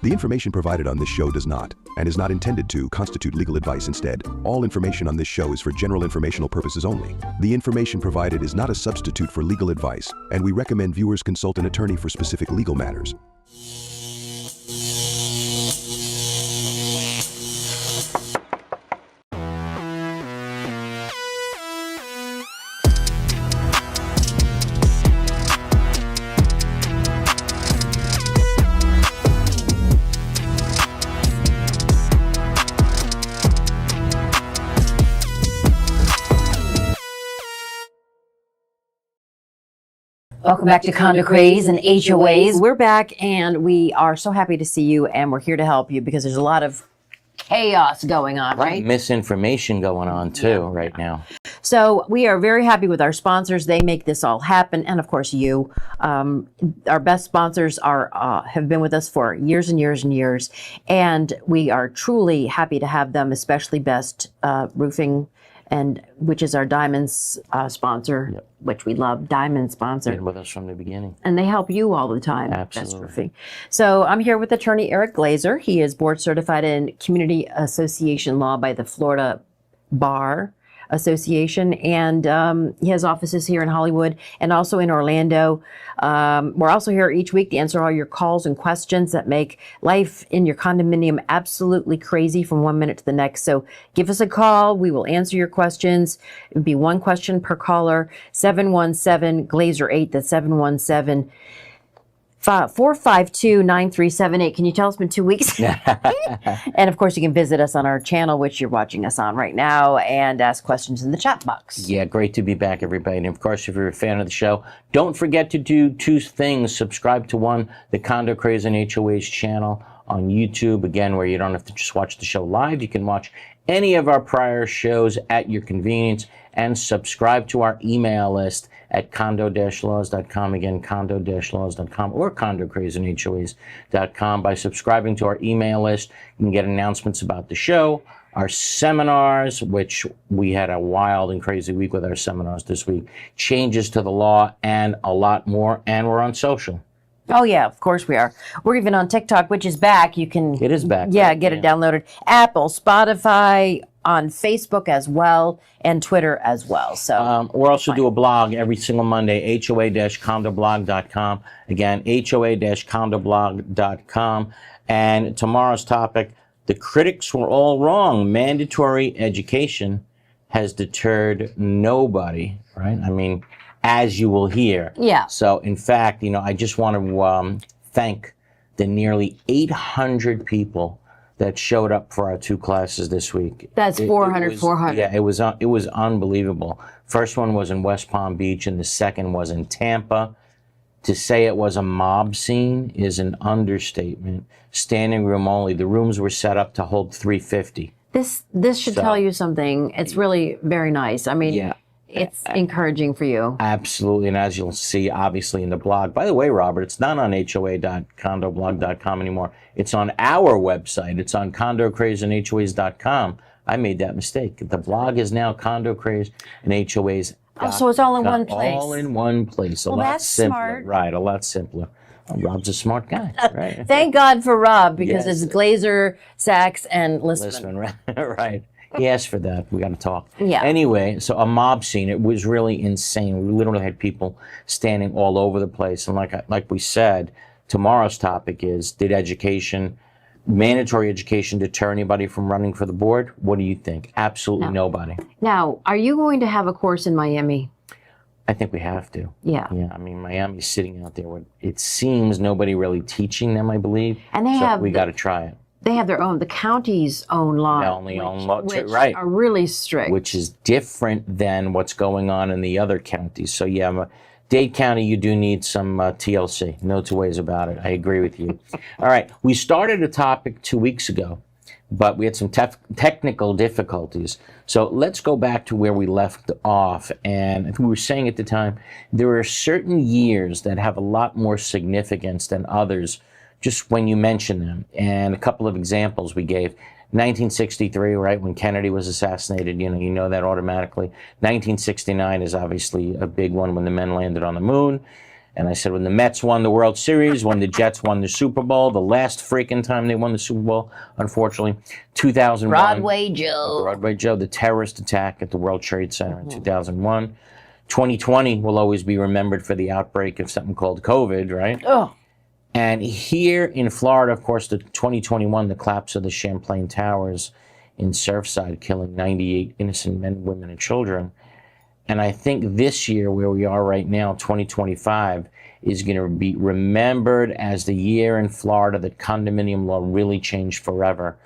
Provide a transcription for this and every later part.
The information provided on this show does not, and is not intended to, constitute legal advice. Instead, all information on this show is for general informational purposes only. The information provided is not a substitute for legal advice, and we recommend viewers consult an attorney for specific legal matters. Welcome back to Condo Craze and HOAs. We're back and we are so happy to see you, and we're here to help you because there's a lot of chaos going on, right? Misinformation going on too right now. So we are very happy with our sponsors. They make this all happen, and of course you. Our best sponsors have been with us for years and years and years, and we are truly happy to have them, especially Best Roofing, and which is our Diamonds sponsor, yep. Which we love, Diamond sponsor. Been with us from the beginning. And they help you all the time. Absolutely. Best Roofing. So I'm here with attorney Eric Glazer. He is board certified in Community Association Law by the Florida Bar Association, and he has offices here in Hollywood and also in Orlando. We're also here each week to answer all your calls and questions that make life in your condominium absolutely crazy from one minute to the next. So give us a call. We will answer your questions. It would be one question per caller. 717-GLAZER-8. That's 717 452-9378. Can you tell it's been 2 weeks? And of course, you can visit us on our channel, which you're watching us on right now, and ask questions in the chat box. Yeah, great to be back, everybody. And of course, if you're a fan of the show, don't forget to do two things. Subscribe to the Condo Craze and HOAs channel on YouTube, again, where you don't have to just watch the show live. You can watch any of our prior shows at your convenience, and subscribe to our email list at condo-laws.com. Again, condo-laws.com or condocrazeandhoas.com. By subscribing to our email list, you can get announcements about the show, our seminars, which we had a wild and crazy week with our seminars this week, changes to the law, and a lot more. And we're on social. Oh, yeah, of course we are. We're even on TikTok, which is back. You can... It is back. Yeah, right? Get it downloaded. Apple, Spotify, on Facebook as well, and Twitter as well. So we'll also do a blog every single Monday, hoa-condoblog.com. Again, hoa-condoblog.com. And tomorrow's topic, the critics were all wrong. Mandatory education has deterred nobody, right? I mean, as you will hear. Yeah. So, in fact, I just want to thank the nearly 800 people that showed up for our two classes this week. That's 400. Yeah, it was unbelievable. First one was in West Palm Beach, and the second was in Tampa. To say it was a mob scene is an understatement. Standing room only. The rooms were set up to hold 350. This should tell you something. It's really very nice. I mean, yeah. It's encouraging for you. Absolutely. And as you'll see, obviously, in the blog. By the way, Robert, it's not on hoa.condoblog.com anymore. It's on our website. It's on condocrazeandhoas.com. I made that mistake. The blog is now condocrazeandhoas.com. Oh, so it's all in one place. All in one place. Well, that's smart. Right, a lot simpler. Well, Rob's a smart guy, right? Thank God for Rob, because it's Glazer, Sachs, and Listman. Right. He asked for that. We got to talk. Yeah. Anyway, so a mob scene. It was really insane. We literally had people standing all over the place. And like we said, tomorrow's topic is, did mandatory education deter anybody from running for the board? What do you think? Absolutely nobody. Now, are you going to have a course in Miami? I think we have to. Yeah. Yeah. I mean, Miami's sitting out there with, it seems, nobody really teaching them, I believe. And we got to try it. They have their own, the county's own law. They only own law, which right? Are really strict. Which is different than what's going on in the other counties. So yeah, Dade County, you do need some TLC. No two ways about it. I agree with you. All right, we started a topic 2 weeks ago, but we had some technical difficulties. So let's go back to where we left off. And I think we were saying at the time, there are certain years that have a lot more significance than others, just when you mention them. And a couple of examples we gave. 1963, right, when Kennedy was assassinated, you know that automatically. 1969 is obviously a big one, when the men landed on the moon. And I said, when the Mets won the World Series, when the Jets won the Super Bowl, the last freaking time they won the Super Bowl, unfortunately, 2001. Broadway Joe, the terrorist attack at the World Trade Center in 2001. 2020 will always be remembered for the outbreak of something called COVID, right? Oh. And here in Florida, of course, the 2021, the collapse of the Champlain Towers in Surfside, killing 98 innocent men, women, and children. And I think this year, where we are right now, 2025, is going to be remembered as the year in Florida that condominium law really changed forever.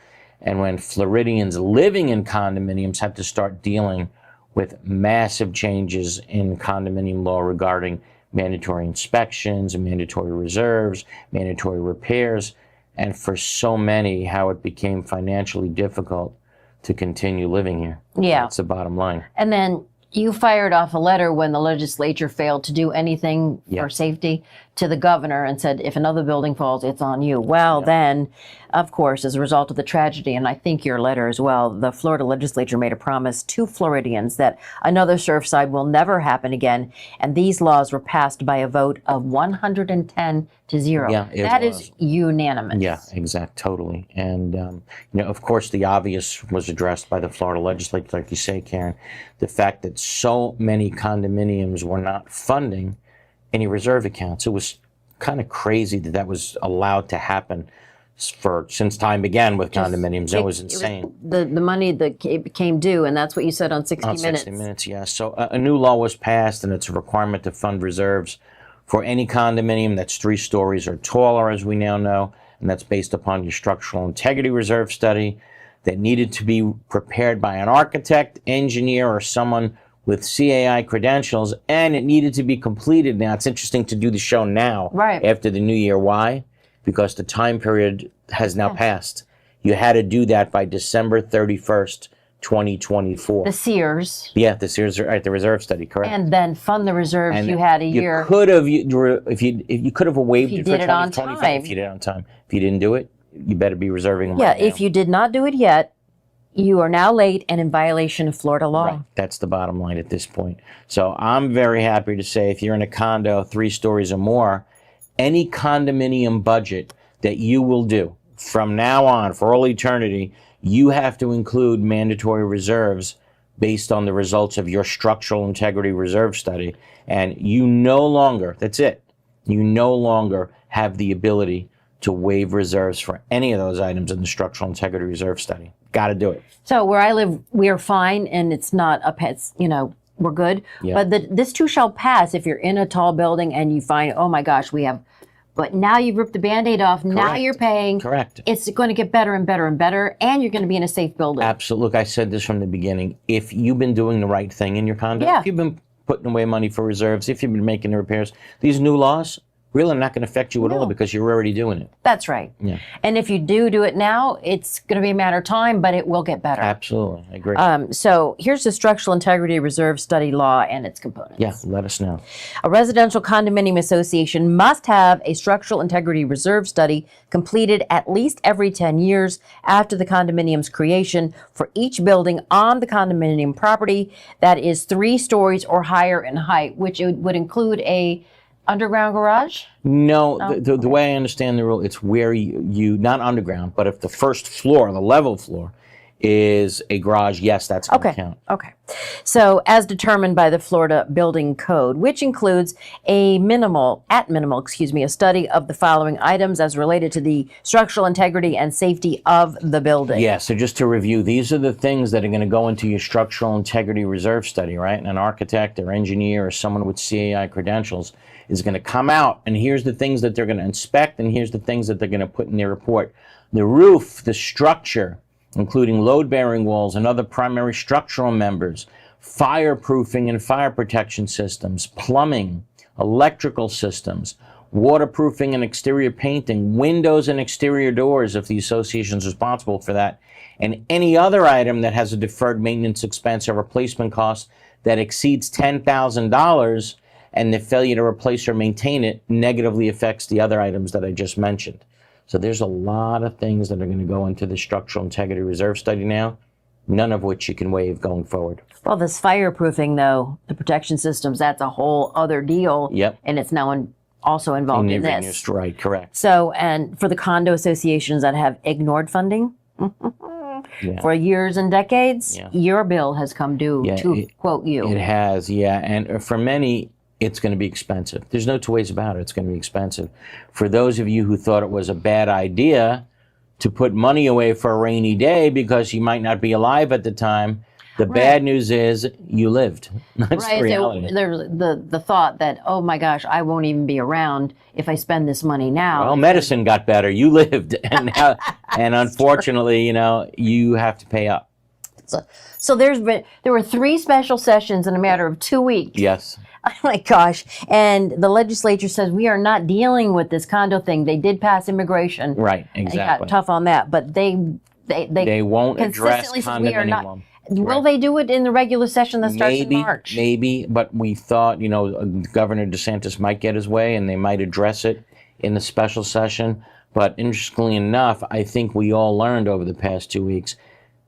And when Floridians living in condominiums had to start dealing with massive changes in condominium law regarding mandatory inspections, mandatory reserves, mandatory repairs, and for so many, how it became financially difficult to continue living here. Yeah. That's the bottom line. And then you fired off a letter when the legislature failed to do anything for safety to the governor and said, if another building falls, it's on you. Well, then, of course, as a result of the tragedy, and I think your letter as well, the Florida legislature made a promise to Floridians that another Surfside will never happen again. And these laws were passed by a vote of 110 to 0. Yeah, that is unanimous. Yeah, totally. And, of course, the obvious was addressed by the Florida legislature, like you say, Karen, the fact that so many condominiums were not funding any reserve accounts. It was kind of crazy that was allowed to happen since time began with condominiums. It was insane. The money that became due, and that's what you said on 60 Minutes. 60 Minutes, yeah. So a new law was passed, and it's a requirement to fund reserves for any condominium that's 3 stories or taller, as we now know, and that's based upon your structural integrity reserve study that needed to be prepared by an architect, engineer, or someone with CAI credentials, and it needed to be completed. Now, it's interesting to do the show now, after the new year. Why? Because the time period has now passed. You had to do that by December 31st, 2024. The Sears. Yeah, the Sears, right, the reserve study, correct. And then fund the reserves. And you had a year. You could have, if you could have waived it for 2025 time. if you did it on time. If you didn't do it, you better be reserving them. Yeah, right now. if you did not do it yet, you are now late and in violation of Florida law. Right. That's the bottom line at this point. So I'm very happy to say if you're in a condo 3 stories or more, any condominium budget that you will do from now on for all eternity, you have to include mandatory reserves based on the results of your structural integrity reserve study. And you no longer, that's it, you no longer have the ability to waive reserves for any of those items in the structural integrity reserve study. Got to do it. So where I live, we are fine, and it's not a pet, we're good. Yeah. But this too shall pass if you're in a tall building and you find, oh my gosh, but now you've ripped the Band-Aid off. Correct. Now you're paying. Correct. It's going to get better and better and better, and you're going to be in a safe building. Absolutely. Look, I said this from the beginning. If you've been doing the right thing in your condo, if you've been putting away money for reserves, if you've been making the repairs, these new laws really not going to affect you at all because you're already doing it. That's right. Yeah. And if you do it now, it's going to be a matter of time, but it will get better. Absolutely. I agree. So here's the Structural Integrity Reserve Study Law and its components. Yeah, let us know. A residential condominium association must have a structural integrity reserve study completed at least every 10 years after the condominium's creation for each building on the condominium property that is 3 stories or higher in height, which would include a underground garage? No, the way I understand the rule, it's where you not underground, but if the first floor, the level floor, is a garage, yes, that's going to count. Okay. So as determined by the Florida Building Code, which includes a study of the following items as related to the structural integrity and safety of the building. Yeah, so just to review, these are the things that are going to go into your structural integrity reserve study, right? And an architect or engineer or someone with CAI credentials is going to come out, and here's the things that they're going to inspect, and here's the things that they're going to put in their report. The roof, the structure, including load-bearing walls and other primary structural members, fireproofing and fire protection systems, plumbing, electrical systems, waterproofing and exterior painting, windows and exterior doors if the association is responsible for that, and any other item that has a deferred maintenance expense or replacement cost that exceeds $10,000 and the failure to replace or maintain it negatively affects the other items that I just mentioned. So there's a lot of things that are going to go into the structural integrity reserve study now, none of which you can waive going forward. Well, this fireproofing, though, the protection systems, that's a whole other deal. Yep. And it's now also involved in this. News, right, correct. So, and for the condo associations that have ignored funding for years and decades, your bill has come due, to quote you. It has, and for many, it's going to be expensive. There's no two ways about it. It's going to be expensive. For those of you who thought it was a bad idea to put money away for a rainy day because you might not be alive at the time, the bad news is you lived. That's the reality. So there's the thought that, oh my gosh, I won't even be around if I spend this money now. Well, medicine got better. You lived, and now, and unfortunately, you have to pay up. So there were 3 special sessions in a matter of 2 weeks. Yes. Oh my gosh. And the legislature says we are not dealing with this condo thing. They did pass immigration. Right, exactly. They got tough on that, but they won't address condominium. condominium. Will they do it in the regular session that starts in March? Maybe, but we thought, Governor DeSantis might get his way and they might address it in the special session. But interestingly enough, I think we all learned over the past 2 weeks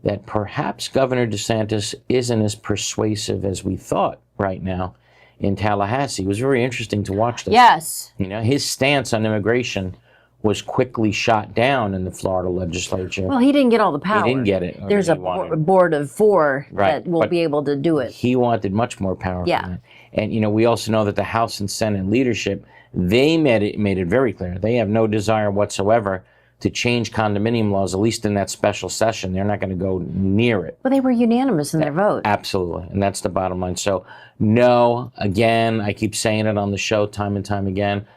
that perhaps Governor DeSantis isn't as persuasive as we thought right now in Tallahassee. It was very interesting to watch this. Yes. His stance on immigration was quickly shot down in the Florida legislature. Well, he didn't get all the power. He didn't get it. There's a board of 4 that will be able to do it. He wanted much more power. Yeah. From that. And, we also know that the House and Senate leadership, they made it very clear. They have no desire whatsoever to change condominium laws, at least in that special session. They're not going to go near it. Well, they were unanimous in their vote. Absolutely. And that's the bottom line. So, no, again, I keep saying it on the show time and time again,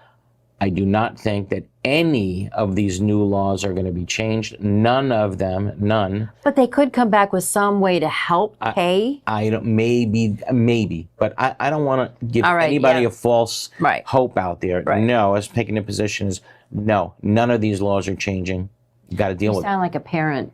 I do not think that any of these new laws are going to be changed. None of them, none. But they could come back with some way to help pay. I don't, maybe, but I don't want to give anybody a false hope out there. Right. No, as taking a position is no, none of these laws are changing. You got to deal with it. You sound like a parent.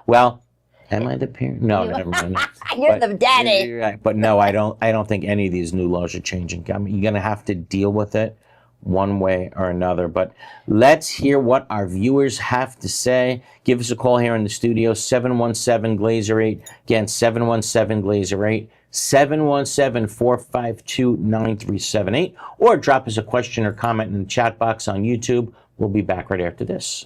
Well, am I the parent? No, never mind. You're the daddy. Right. But no, I don't think any of these new laws are changing. I mean, you're going to have to deal with it one way or another. But let's hear what our viewers have to say. Give us a call here in the studio, 717-GLAZER-8. Again, 717-GLAZER-8, 717-452-9378. Or drop us a question or comment in the chat box on YouTube. We'll be back right after this.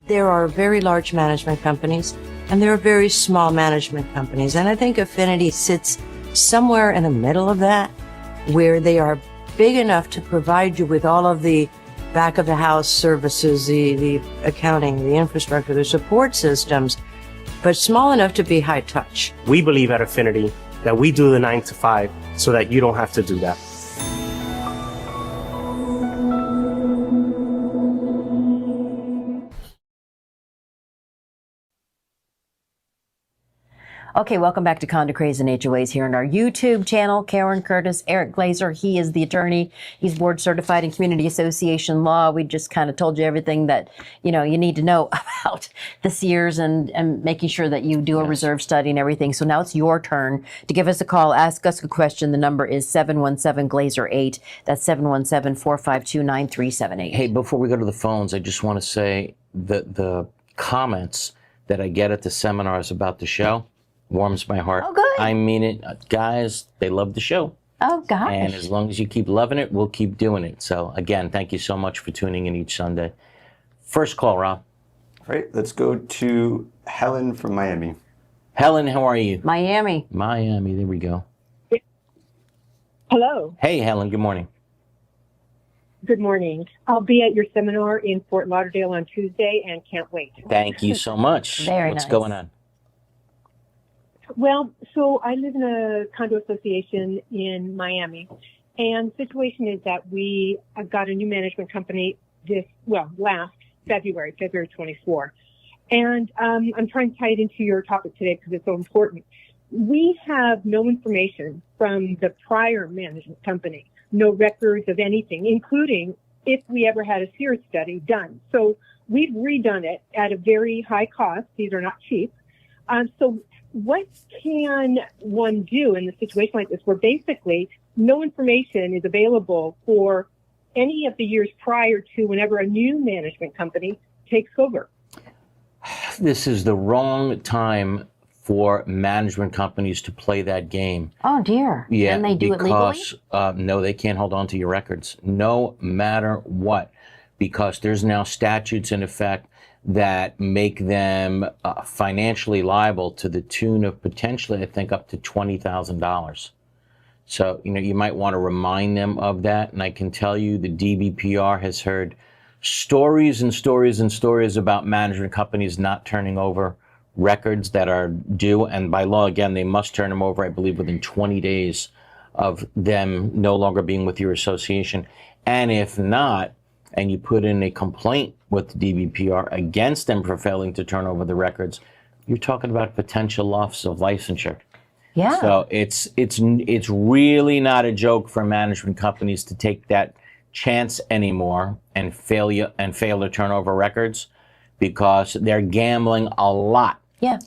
There are very large management companies and there are very small management companies. And I think Affinity sits somewhere in the middle of that, where they are big enough to provide you with all of the back of the house services, the accounting, the infrastructure, the support systems, but small enough to be high touch. We believe at Affinity that we do the 9 to 5 so that you don't have to do that. Okay, welcome back to Condo Craze and HOAs here on our YouTube channel. Karen Curtis, Eric Glazer, he is the attorney. He's board certified in community association law. We just kind of told you everything that, you need to know about the Sears and making sure that you do a reserve study and everything. So now it's your turn to give us a call, ask us a question. The number is 717-GLAZER-8. That's 717-452-9378. Hey, before we go to the phones, I just want to say that the comments that I get at the seminars about the show warms my heart. Oh, good. I mean it. Guys, they love the show. Oh, gosh. And as long as you keep loving it, we'll keep doing it. So, again, thank you so much for tuning in each Sunday. First call, Rob. All right, let's go to Helen from Miami. Helen, how are you? Miami. Miami, there we go. Hello. Hey, Helen, good morning. Good morning. I'll be at your seminar in Fort Lauderdale on Tuesday and can't wait. Thank you so much. Very What's nice. going on? Well, so I live in a condo association in Miami, and the situation is that we got a new management company last February 24. And I'm trying to tie it into your topic today because it's so important. We have no information from the prior management company, no records of anything, including if we ever had a SEER study done. So we've redone it at a very high cost. These are not cheap. So what can one do in a situation like this where basically no information is available for any of the years prior to whenever a new management company takes over? This is the wrong time for management companies to play that game. Oh, dear. Yeah, Can they do it legally? because no, they can't hold on to your records, no matter what, because there's now statutes in effect that make them financially liable to the tune of potentially, I think, up to $20,000. So, you might want to remind them of that. And I can tell you the DBPR has heard stories and stories and stories about management companies not turning over records that are due. And by law, again, they must turn them over, I believe, within 20 days of them no longer being with your association. And if not, and you put in a complaint with the DBPR against them for failing to turn over the records, you're talking about potential loss of licensure. Yeah. So it's really not a joke for management companies to take that chance anymore and fail to turn over records, because they're gambling a lot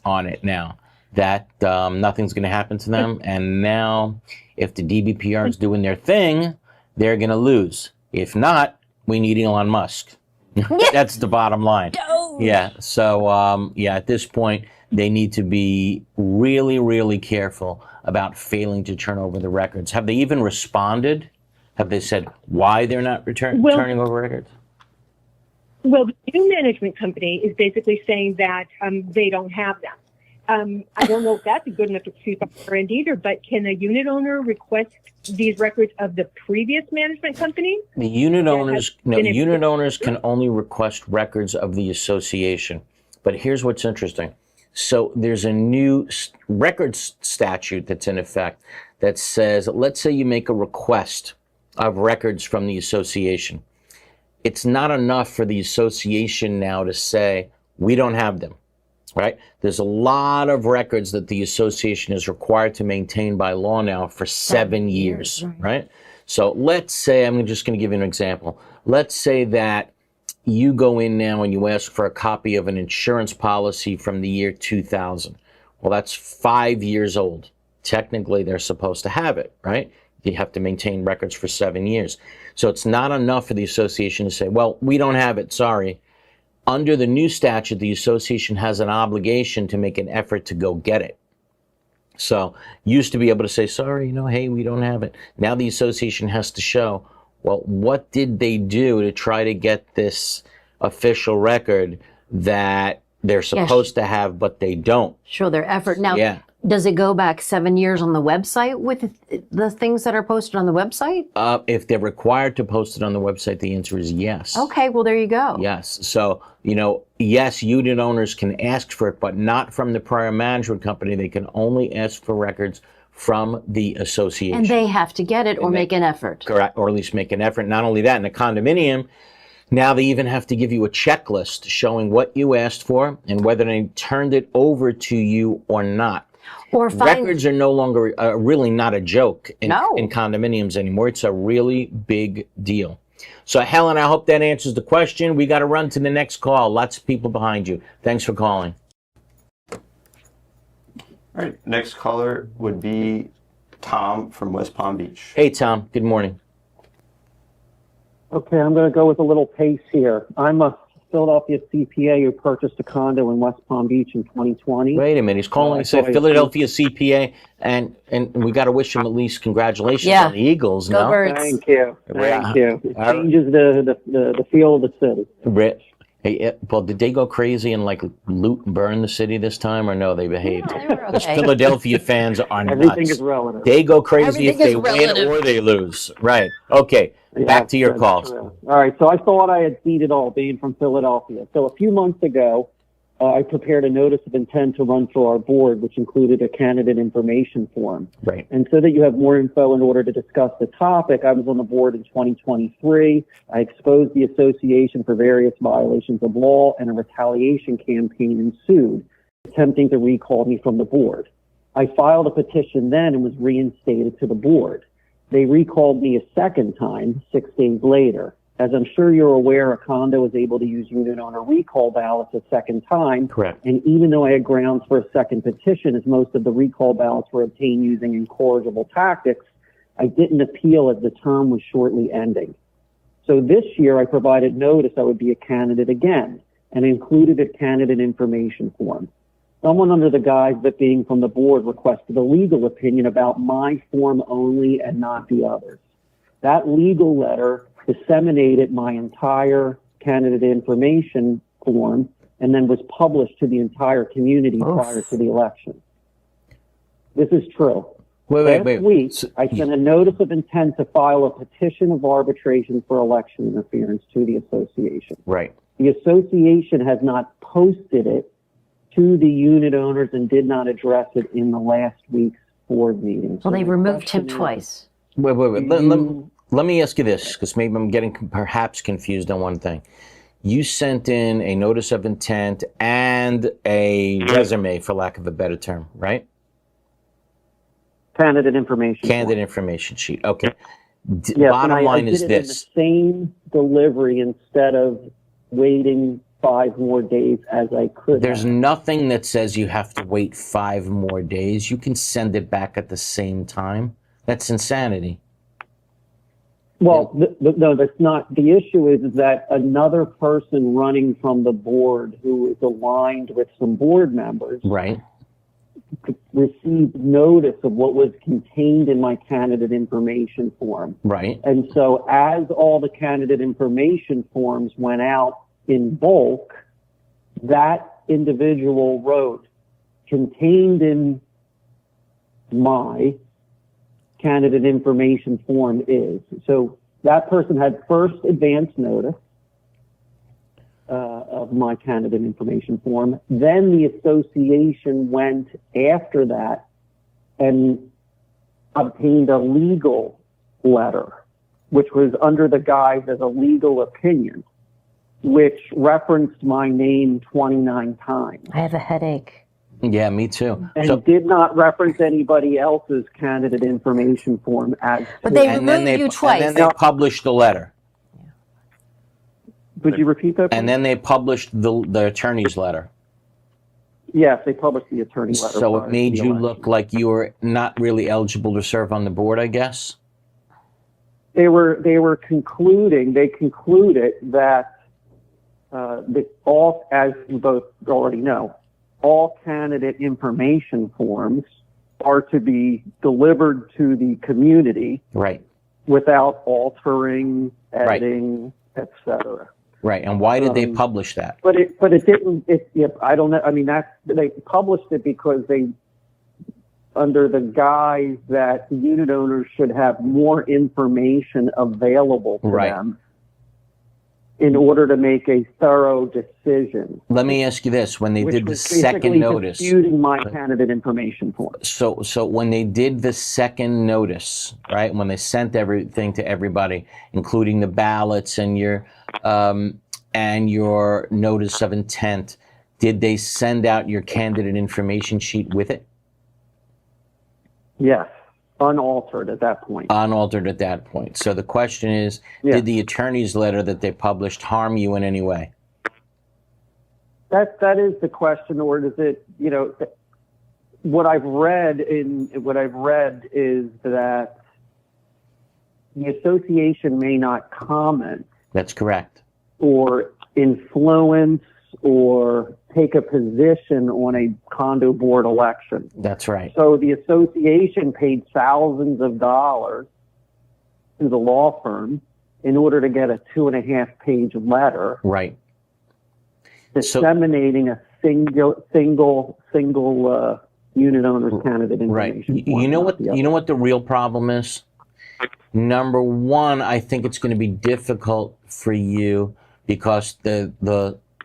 on it now that nothing's going to happen to them. And now, if the DBPR is doing their thing, they're going to lose. If not, we need Elon Musk. That's the bottom line. Yeah. So, at this point, they need to be really, really careful about failing to turn over the records. Have they even responded? Have they said why they're not turning over records? Well, the new management company is basically saying that they don't have them. I don't know if that's a good enough excuse on their end either, but can a unit owner request these records of the previous management company? The unit owners can only request records of the association. But here's what's interesting. So there's a new records statute that's in effect that says, let's say you make a request of records from the association. It's not enough for the association now to say, we don't have them, right? There's a lot of records that the association is required to maintain by law now for 7 years, right? So let's say, I'm just going to give you an example. Let's say that you go in now and you ask for a copy of an insurance policy from the year 2000. Well, that's 5 years old. Technically, they're supposed to have it, right? You have to maintain records for 7 years. So it's not enough for the association to say, well, we don't have it, sorry. Under the new statute, the association has an obligation to make an effort to go get it. So used to be able to say, sorry, hey, we don't have it. Now the association has to show, well, what did they do to try to get this official record that they're supposed to have, but they don't? Show their effort. Now, does it go back 7 years on the website with the things that are posted on the website? If they're required to post it on the website, the answer is yes. Okay, well, there you go. Yes. So, yes, unit owners can ask for it, but not from the prior management company. They can only ask for records from the association. And they have to get it or make an effort. Correct, or at least make an effort. Not only that, in a condominium, now they even have to give you a checklist showing what you asked for and whether they turned it over to you or not. Or records are no longer really not a joke in No. condominiums anymore. It's a really big deal. So, Helen, I hope that answers the question. We got to run to the next call. Lots of people behind you. Thanks for calling. All right, next caller would be Tom from West Palm Beach. Hey, Tom. Good morning. Okay, I'm going to go with a little pace here. I'm a Philadelphia CPA who purchased a condo in West Palm Beach in 2020. Wait a minute. He's calling to say thought I- Philadelphia CPA, and we got to wish him at least congratulations Yeah. on the Eagles. Go No, Birds. Thank you. Yeah. Thank you. It I- changes the feel of the city. Hey, well, did they go crazy and like loot and burn the city this time, or no? They behaved. No, they were Because okay. Philadelphia fans are Everything nuts. is relative. They go crazy if Everything they is win relative. or they lose. Right. Okay. Yeah, Back to your that's calls. true. All right, so I thought I had seen it all, being from Philadelphia. So a few months ago, I prepared a notice of intent to run for our board, which included a candidate information form. Right. And so that you have more info in order to discuss the topic, I was on the board in 2023. I exposed the association for various violations of law, and a retaliation campaign ensued, attempting to recall me from the board. I filed a petition then and was reinstated to the board. They recalled me a second time 6 days later. As I'm sure you're aware, a condo is able to use unit owner recall ballots a second time. Correct. And even though I had grounds for a second petition, as most of the recall ballots were obtained using incorrigible tactics, I didn't appeal as the term was shortly ending. So this year I provided notice I would be a candidate again and included a candidate information form. Someone under the guise of it being from the board requested a legal opinion about my form only and not the others. That legal letter disseminated my entire candidate information form and then was published to the entire community prior to the election. This is true. Wait. Last week, So- I sent a notice of intent to file a petition of arbitration for election interference to the association. Right. The association has not posted it to the unit owners and did not address it in the last week's board meeting. Well, they my removed him question is, twice. Wait. you- Let me ask you this, because maybe I'm getting perhaps confused on one thing. You sent in a notice of intent and a resume, for lack of a better term, right? Candidate information. Candidate information sheet. Okay. Yes, and Bottom I line did is it this. in the same delivery instead of waiting 5 more days as I could There's have. nothing that says you have to wait 5 more days. You can send it back at the same time. That's insanity. Well, no, that's not. The issue is that another person running from the board who is aligned with some board members Right. received notice of what was contained in my candidate information form. Right. And so as all the candidate information forms went out in bulk, that individual wrote, contained in my candidate information form is. So that person had first advance notice of my candidate information form. Then the association went after that and obtained a legal letter, which was under the guise as a legal opinion, which referenced my name 29 times. I have a headache. Yeah, me too. And So, did not reference anybody else's candidate information form as But to- they and then removed you twice. And then they published the letter. Could you repeat that? And then they published the attorney's letter. Yes, they published the attorney letter. So prior it to made the you election. look like you were not really eligible to serve on the board, I guess. They concluded that all, as you both already know, all candidate information forms are to be delivered to the community Right. without altering, editing, etc. Right. And why did they publish that? But it didn't. I don't know. I mean, they published it because they, under the guise that the unit owners should have more information available to Right. them in order to make a thorough decision. Let me ask you this: when they which did the was second basically notice, disputing my candidate information form. so when they did the second notice, right? When they sent everything to everybody, including the ballots and your notice of intent, did they send out your candidate information sheet with it? Yes, unaltered at that point. Unaltered at that point. So the question is, Yeah. did the attorney's letter that they published harm you in any way? That is the question, or does it? What I've read is that the association may not comment That's correct. or influence or take a position on a condo board election. That's right. So the association paid thousands of dollars to the law firm in order to get a 2.5-page letter Right. disseminating a single unit owner's candidate Right. information. You know what? Not the other. You know what the real problem is? Number one, I think it's going to be difficult for you because the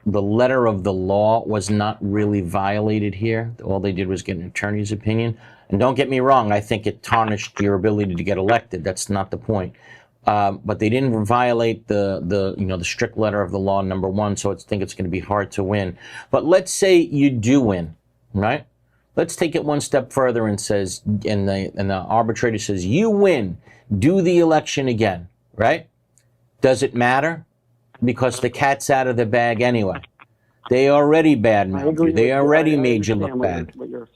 letter of the law was not really violated here. All they did was get an attorney's opinion. And don't get me wrong, I think it tarnished your ability to get elected. That's not the point. But they didn't violate the strict letter of the law, number one. So I think it's going to be hard to win. But let's say you do win, right? Let's take it one step further and the arbitrator says you win. Do the election again, right? Does it matter? Because the cat's out of the bag anyway. They already badmouthed you. They already made you look bad. What your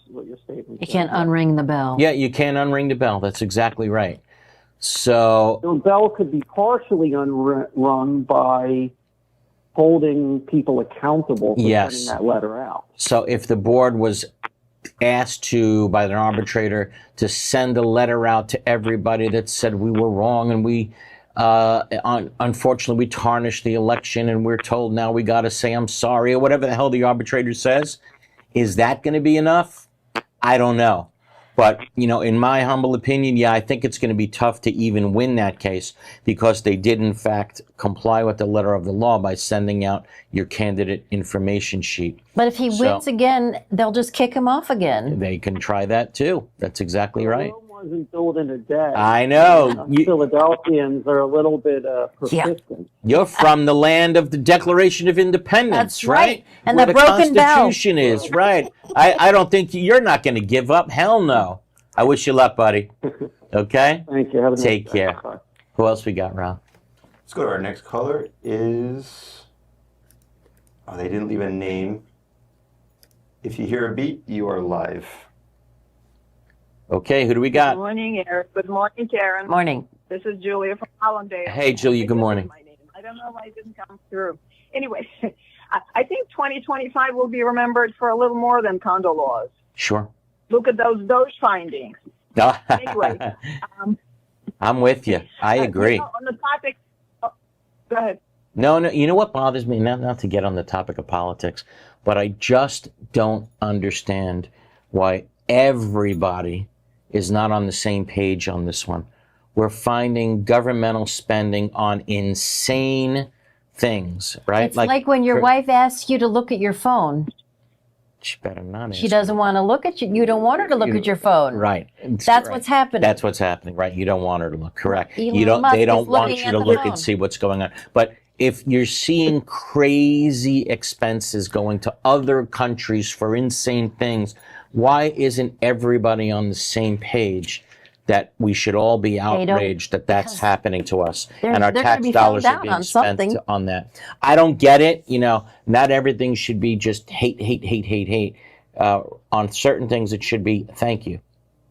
statement You says. can't unring the bell. Yeah, you can't unring the bell. That's exactly right. So, The bell could be partially unrung by holding people accountable for Yes. sending that letter out. so if the board was asked to, by an arbitrator, to send a letter out to everybody that said we were wrong and we, unfortunately, we tarnished the election and we're told now we got to say I'm sorry or whatever the hell the arbitrator says, is that going to be enough? I don't know. But, in my humble opinion, yeah, I think it's going to be tough to even win that case because they did, in fact, comply with the letter of the law by sending out your candidate information sheet. But if he wins again, they'll just kick him off again. They can try that too. That's exactly right. Rome wasn't built in a day. I know. Philadelphians are a little bit persistent. You're from the land of the Declaration of Independence, That's right. And Where the broken bell. Constitution is, right. I don't think you're not going to give up. Hell no. I wish you luck, buddy. Okay? Thank you. Have a nice Take day. care. Bye. Who else we got, Rob? Let's go to our next caller. They didn't leave a name. If you hear a beep, you are live. Okay, who do we Good got? morning, Eric. Good morning, Karen. Morning. This is Julia from Hollandale. Hey, Julia, good morning. My name. I don't know why it didn't come through. Anyway, I think 2025 will be remembered for a little more than condo laws. Sure. Look at those findings. Anyway, I'm with you. I agree. On the topic, go ahead. No, you know what bothers me? Not to get on the topic of politics, but I just don't understand why everybody is not on the same page on this one. We're finding governmental spending on insane things, right? It's like when your wife asks you to look at your phone. She better not. She doesn't want to look at you. You don't want her to look at your phone. Right. That's what's happening. That's what's happening, right? You don't want her to look. Correct. Elon Musk They don't is want looking you at to the look phone. and see what's going on. But if you're seeing crazy expenses going to other countries for insane things, why isn't everybody on the same page that we should all be outraged that that's happening to us and our they're gonna tax be dollars found are out being on spent something. on that? I don't get it. Not everything should be just hate. On certain things, it should be thank you.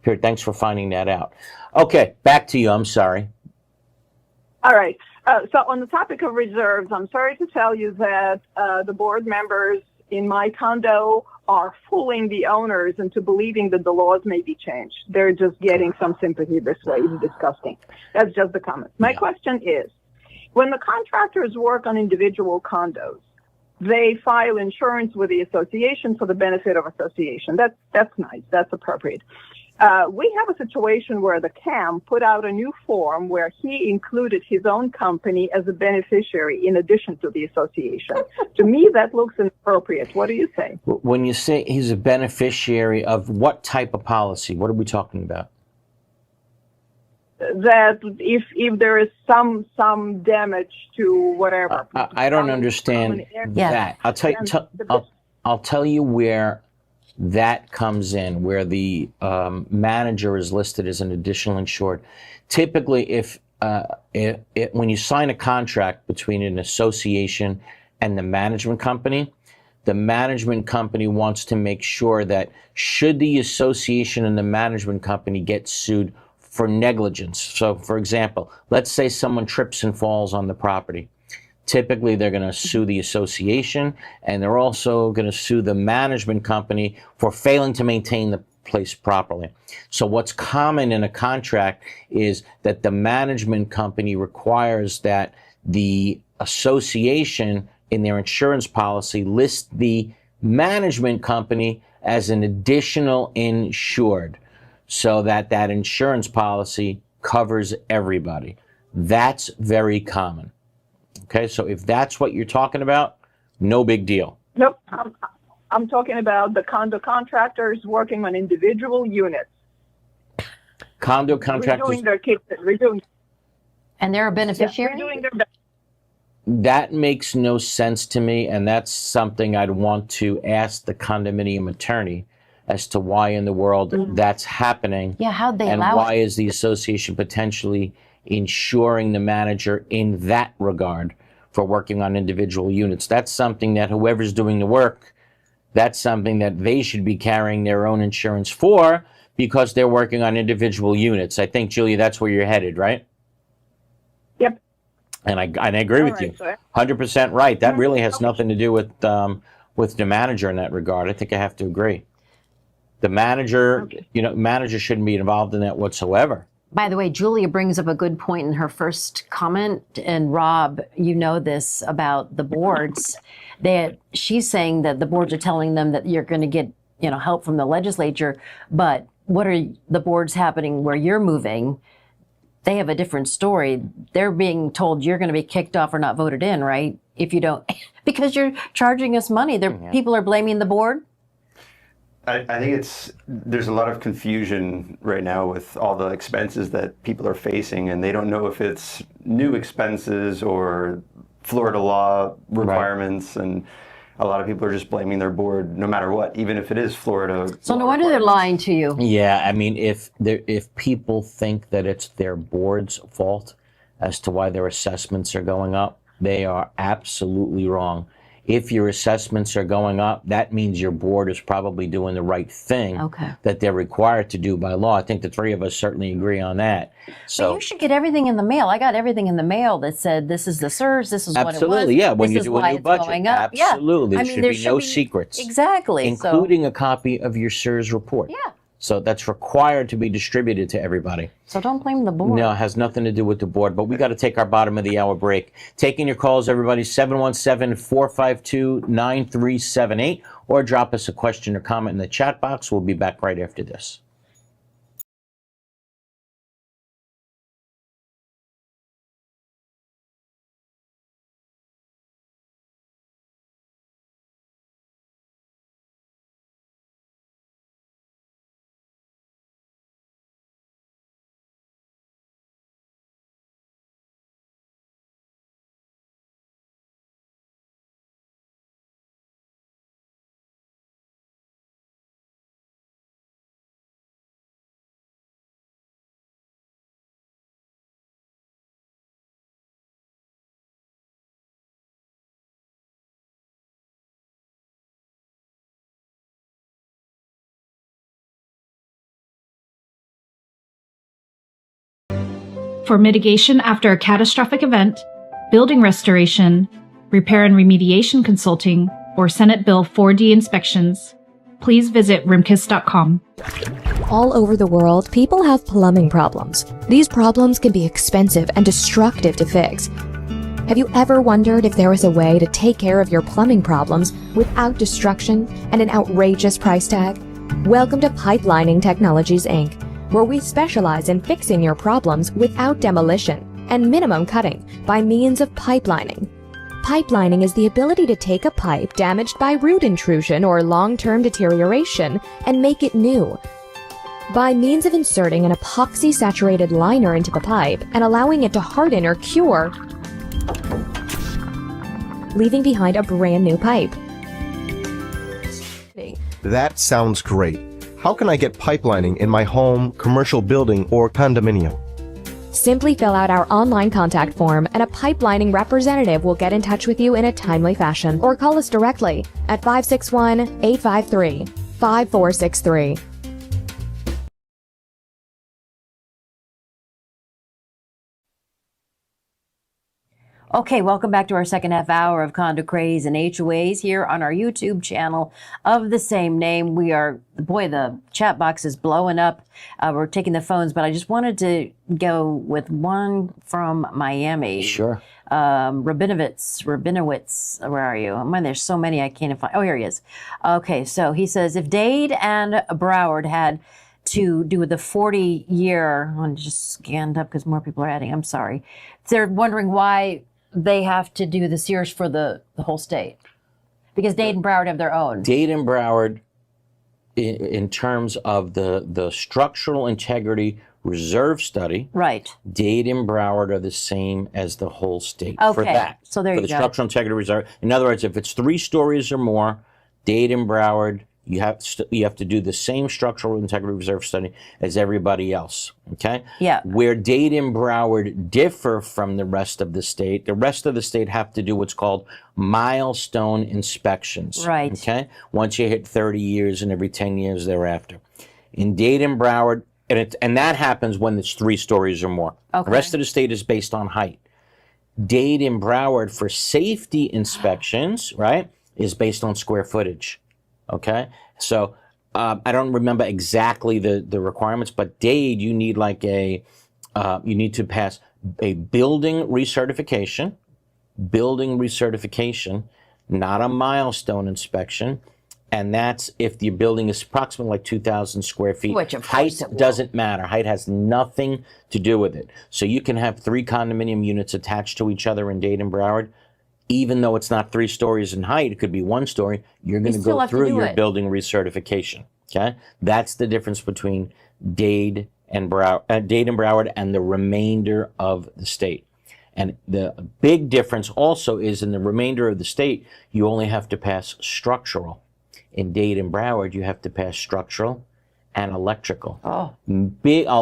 Here, thanks for finding that out. Okay, back to you. I'm sorry. All right. So on the topic of reserves, I'm sorry to tell you that the board members in my condo are fooling the owners into believing that the laws may be changed. They're just getting some sympathy this way. It's disgusting. That's just the comment. My question is, when the contractors work on individual condos, they file insurance with the association for the benefit of association. That's nice. That's appropriate. We have a situation where the CAM put out a new form where he included his own company as a beneficiary in addition to the association. To me, that looks inappropriate. What do you say? When you say he's a beneficiary of what type of policy, what are we talking about? That if there is some damage to whatever. I don't understand that. I'll tell you where that comes in, where the manager is listed as an additional insured. Typically, if when you sign a contract between an association and the management company wants to make sure that should the association and the management company get sued for negligence. So, for example, let's say someone trips and falls on the property. typically they're going to sue the association, and they're also going to sue the management company for failing to maintain the place properly. So what's common in a contract is that the management company requires that the association in their insurance policy list the management company as an additional insured, so that that insurance policy covers everybody. That's very common. Okay, so if that's what you're talking about, no big deal. Nope. I'm talking about the condo contractors working on individual units. Condo contractors. Redoing And they're a beneficiary? redoing their That makes no sense to me, and that's something I'd want to ask the condominium attorney as to why in the world that's happening. Yeah, how'd they and allow why it? is the association potentially insuring the manager in that regard for working on individual units? That's something that whoever's doing the work, that's something that they should be carrying their own insurance for, because they're working on individual units. I think, Julia, that's where you're headed, right? Yep. And I agree with you. 100% right. That really has nothing to do with the manager in that regard. I think I have to agree. The manager, manager shouldn't be involved in that whatsoever. By the way, Julia brings up a good point in her first comment, and Rob, you know this about the boards, that she's saying that the boards are telling them that you're going to get, help from the legislature, but what are the boards happening where you're moving? They have a different story. They're being told you're going to be kicked off or not voted in, right? If you don't, because you're charging us money. People are blaming the board. I think there's a lot of confusion right now with all the expenses that people are facing, and they don't know if it's new expenses or Florida law requirements, and a lot of people are just blaming their board no matter what, even if it is Florida. So no wonder they're lying to you. Yeah, I mean, if people think that it's their board's fault as to why their assessments are going up, they are absolutely wrong. If your assessments are going up, that means your board is probably doing the right thing that they're required to do by law. I think the three of us certainly agree on that. So but you should get everything in the mail. I got everything in the mail that said, this is the SERS, this is what it was. Absolutely, yeah, when you do a new budget. Going up. Absolutely, Yeah. there should be no secrets. Exactly. Including a copy of your SERS report. Yeah. So that's required to be distributed to everybody. So don't blame the board. No, it has nothing to do with the board, but we got to take our bottom of the hour break. Taking your calls, everybody, 717-452-9378, or drop us a question or comment in the chat box. We'll be back right after this. For mitigation after a catastrophic event, building restoration, repair and remediation consulting, or Senate Bill 4D inspections, please visit rimkiss.com. All over the world, people have plumbing problems. These problems can be expensive and destructive to fix. Have you ever wondered if there was a way to take care of your plumbing problems without destruction and an outrageous price tag? Welcome to Pipelining Technologies, Inc., where we specialize in fixing your problems without demolition and minimum cutting by means of pipelining. Pipelining is the ability to take a pipe damaged by root intrusion or long-term deterioration and make it new. By means of inserting an epoxy-saturated liner into the pipe and allowing it to harden or cure, leaving behind a brand new pipe. That sounds great. How can I get pipelining in my home, commercial building, or condominium? Simply fill out our online contact form and a pipelining representative will get in touch with you in a timely fashion, or call us directly at 561-853-5463. Okay, welcome back to our second half hour of Condo Craze and HOAs here on our YouTube channel of the same name. We are, boy, the chat box is blowing up. We're taking the phones, but I just wanted to go with one from Miami. Sure. Rabinowitz, where are you? Man, there's so many I can't find. Oh, here he is. Okay, so he says, if Dade and Broward had to do the 40-year, I just scanned up because more people are adding, I'm sorry. They're wondering why they have to do the Sears for the whole state. Because Dade and Broward have their own. Dade and Broward, in terms of the structural integrity reserve study, right? Dade and Broward are the same as the whole state Okay. for that. So there for you the go. structural integrity reserve. In other words, if it's 3 stories or more, Dade and Broward, you have to do the same structural integrity reserve study as everybody else. Okay. Yeah. Where Dade and Broward differ from the rest of the state have to do what's called milestone inspections. Right. Okay. Once you hit 30 years and every 10 years thereafter. In Dade and Broward, and that happens when it's 3 stories or more. Okay. The rest of the state is based on height. Dade and Broward for safety inspections, right, is based on square footage. Okay, so I don't remember exactly the requirements, but Dade, you need you need to pass a building recertification, not a milestone inspection, and that's if the building is approximately like 2,000 square feet. Which of height course it will. doesn't matter. Height has nothing to do with it. So you can have 3 condominium units attached to each other in Dade and Broward. Even though it's not 3 stories in height, it could be 1 story, you're going to still go have to through do your it. building recertification. Okay? That's the difference between Dade and Broward and the remainder of the state. And the big difference also is in the remainder of the state, you only have to pass structural. In Dade and Broward, you have to pass structural and electrical. Oh. A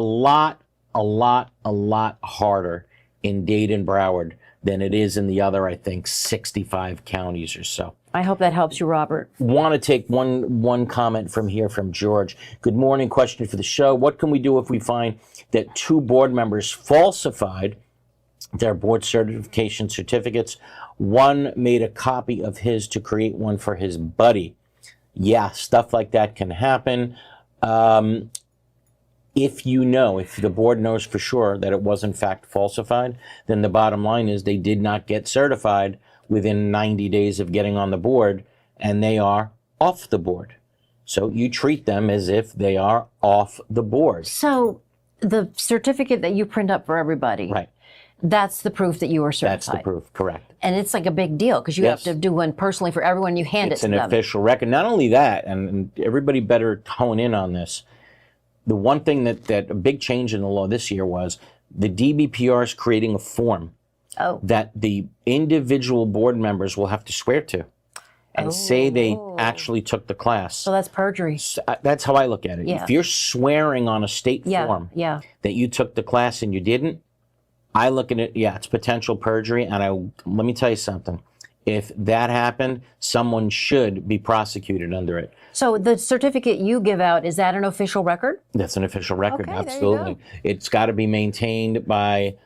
lot harder in Dade and Broward than it is in the other, I think, 65 counties or so. I hope that helps you, Robert. Want to take one comment from here from George. Good morning. Question for the show. What can we do if we find that 2 board members falsified their board certification certificates? One made a copy of his to create one for his buddy. Yeah, stuff like that can happen. If the board knows for sure that it was in fact falsified, then the bottom line is they did not get certified within 90 days of getting on the board, and they are off the board. So you treat them as if they are off the board. So the certificate that you print up for everybody, Right. That's the proof that you are certified. That's the proof, correct. And it's like a big deal because you Yes. have to do one personally for everyone. You hand It's it an to them. official record. Not only that, and everybody better hone in on this, the one thing that a big change in the law this year was the DBPR is creating a form that the individual board members will have to swear to and say they actually took the class. So that's perjury. So, that's how I look at it. Yeah. If you're swearing on a state form that you took the class and you didn't, I look at it, it's potential perjury. And let me tell you something. If that happened, someone should be prosecuted under it. So the certificate you give out, is that an official record? That's an official record, Okay, there you absolutely. go. It's got to be maintained by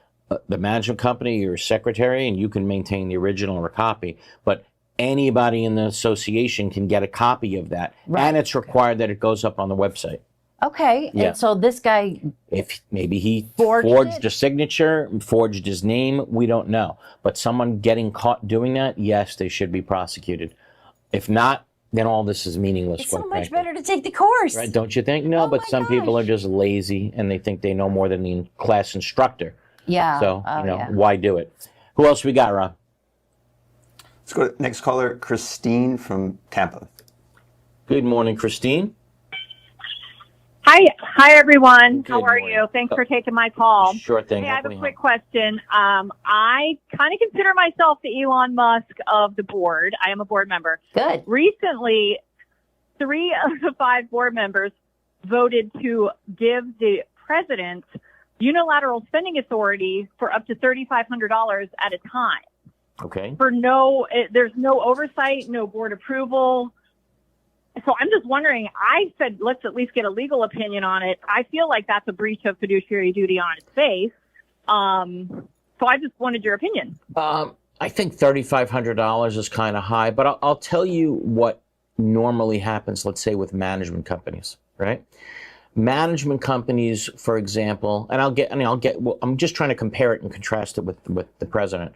the management company, your secretary, and you can maintain the original or a copy. But anybody in the association can get a copy of that. Right. And it's required that it goes up on the website. Okay. Yeah. And so this guy, If maybe he Forged forged it? a signature, forged his name, we don't know. But someone getting caught doing that, yes, they should be prosecuted. If not, then all this is meaningless. it's so quite much frankly. better to take the course. Right, don't you think? No, Oh but my some people are gosh. just lazy and they think they know more than the class instructor. Yeah. So, Oh, yeah. why do it? Who else we got, Rob? Let's go to next caller, Christine from Tampa. Good morning, Christine. Hi everyone. Good How are morning. you? Thanks for taking my call. Sure thing. Hey, I have a Happily quick question. I kind of consider myself the Elon Musk of the board. I am a board member. Good. Recently, 3 of the 5 board members voted to give the president unilateral spending authority for up to $3,500 at a time. Okay. There's no oversight, no board approval. So I'm just wondering, I said, let's at least get a legal opinion on it. I feel like that's a breach of fiduciary duty on its face. So So I just wanted your opinion. I think $3,500 is kind of high, but I'll tell you what normally happens, let's say with management companies, right? Management companies, for example, and I'm just trying to compare it and contrast it with the president.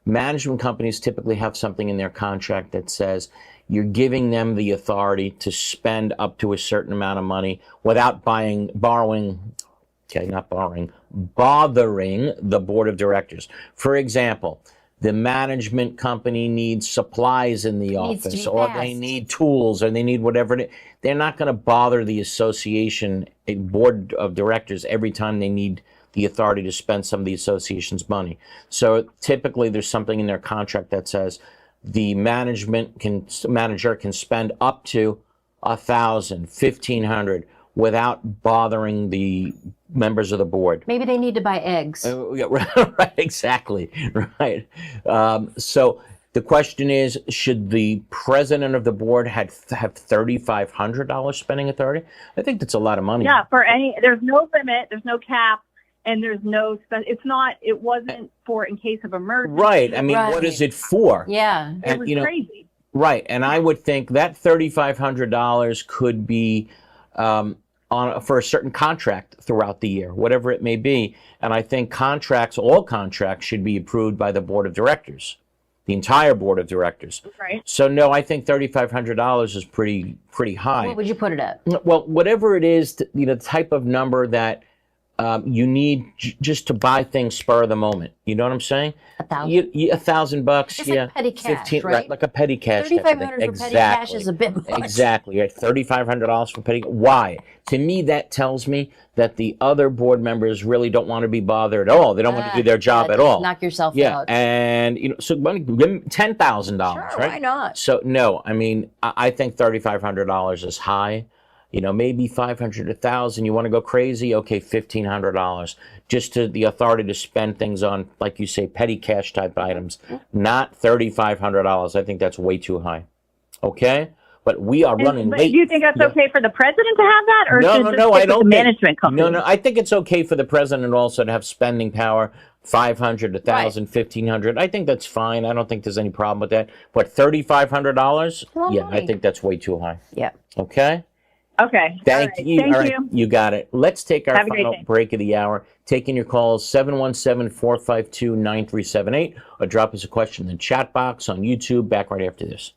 Management companies typically have something in their contract that says you're giving them the authority to spend up to a certain amount of money without bothering the board of directors. For example, the management company needs supplies in the office, or they need tools, or they need whatever. They're not going to bother the association board of directors every time they need the authority to spend some of the association's money. So typically there's something in their contract that says the manager can spend up to $1,000, $1,500 without bothering the members of the board. Maybe they need to buy eggs. Yeah, right, exactly, right. So the question is, should the president of the board have $3,500 spending authority? I think that's a lot of money. Yeah, there's no limit, there's no cap, and there's no, it wasn't for in case of emergency. Right, I mean, what is it for? Yeah. It was crazy. Right, and I would think that $3,500 could be for a certain contract throughout the year, whatever it may be. And I think all contracts should be approved by the board of directors, the entire board of directors. Right. So no, I think $3,500 is pretty high. What would you put it at? Well, whatever it is, the type of number that you need just to buy things spur of the moment. You know what I'm saying? $1,000. $1,000, Just yeah. like petty cash, 15, right? Like a petty cash. $3,500 for petty cash is a bit much. Exactly. $3,500 for petty. Why? To me, that tells me that the other board members really don't want to be bothered at all. They don't want to do their job at all. Knock yourself Yeah, out. and so give them $10,000, Sure, right? why not? So no, I mean, I think $3,500 is high. Maybe $500, $1,000. You want to go crazy? Okay, $1,500. Just to the authority to spend things on, like you say, petty cash type items. Not $3,500. I think that's way too high. Okay, but we are running late. Do you think that's okay for the president to have that, or No, I don't. The management company? No, I think it's okay for the president also to have spending power. $500, $1,000, $1,500. I think that's fine. I don't think there's any problem with that. But $3,500? Yeah, I think that's way too high. Yeah. Okay. Okay. Thank you. Thank All right, you. you got it. Let's take our Have a great final day. break of the hour. Taking your calls, 717-452-9378, or drop us a question in the chat box on YouTube. Back right after this.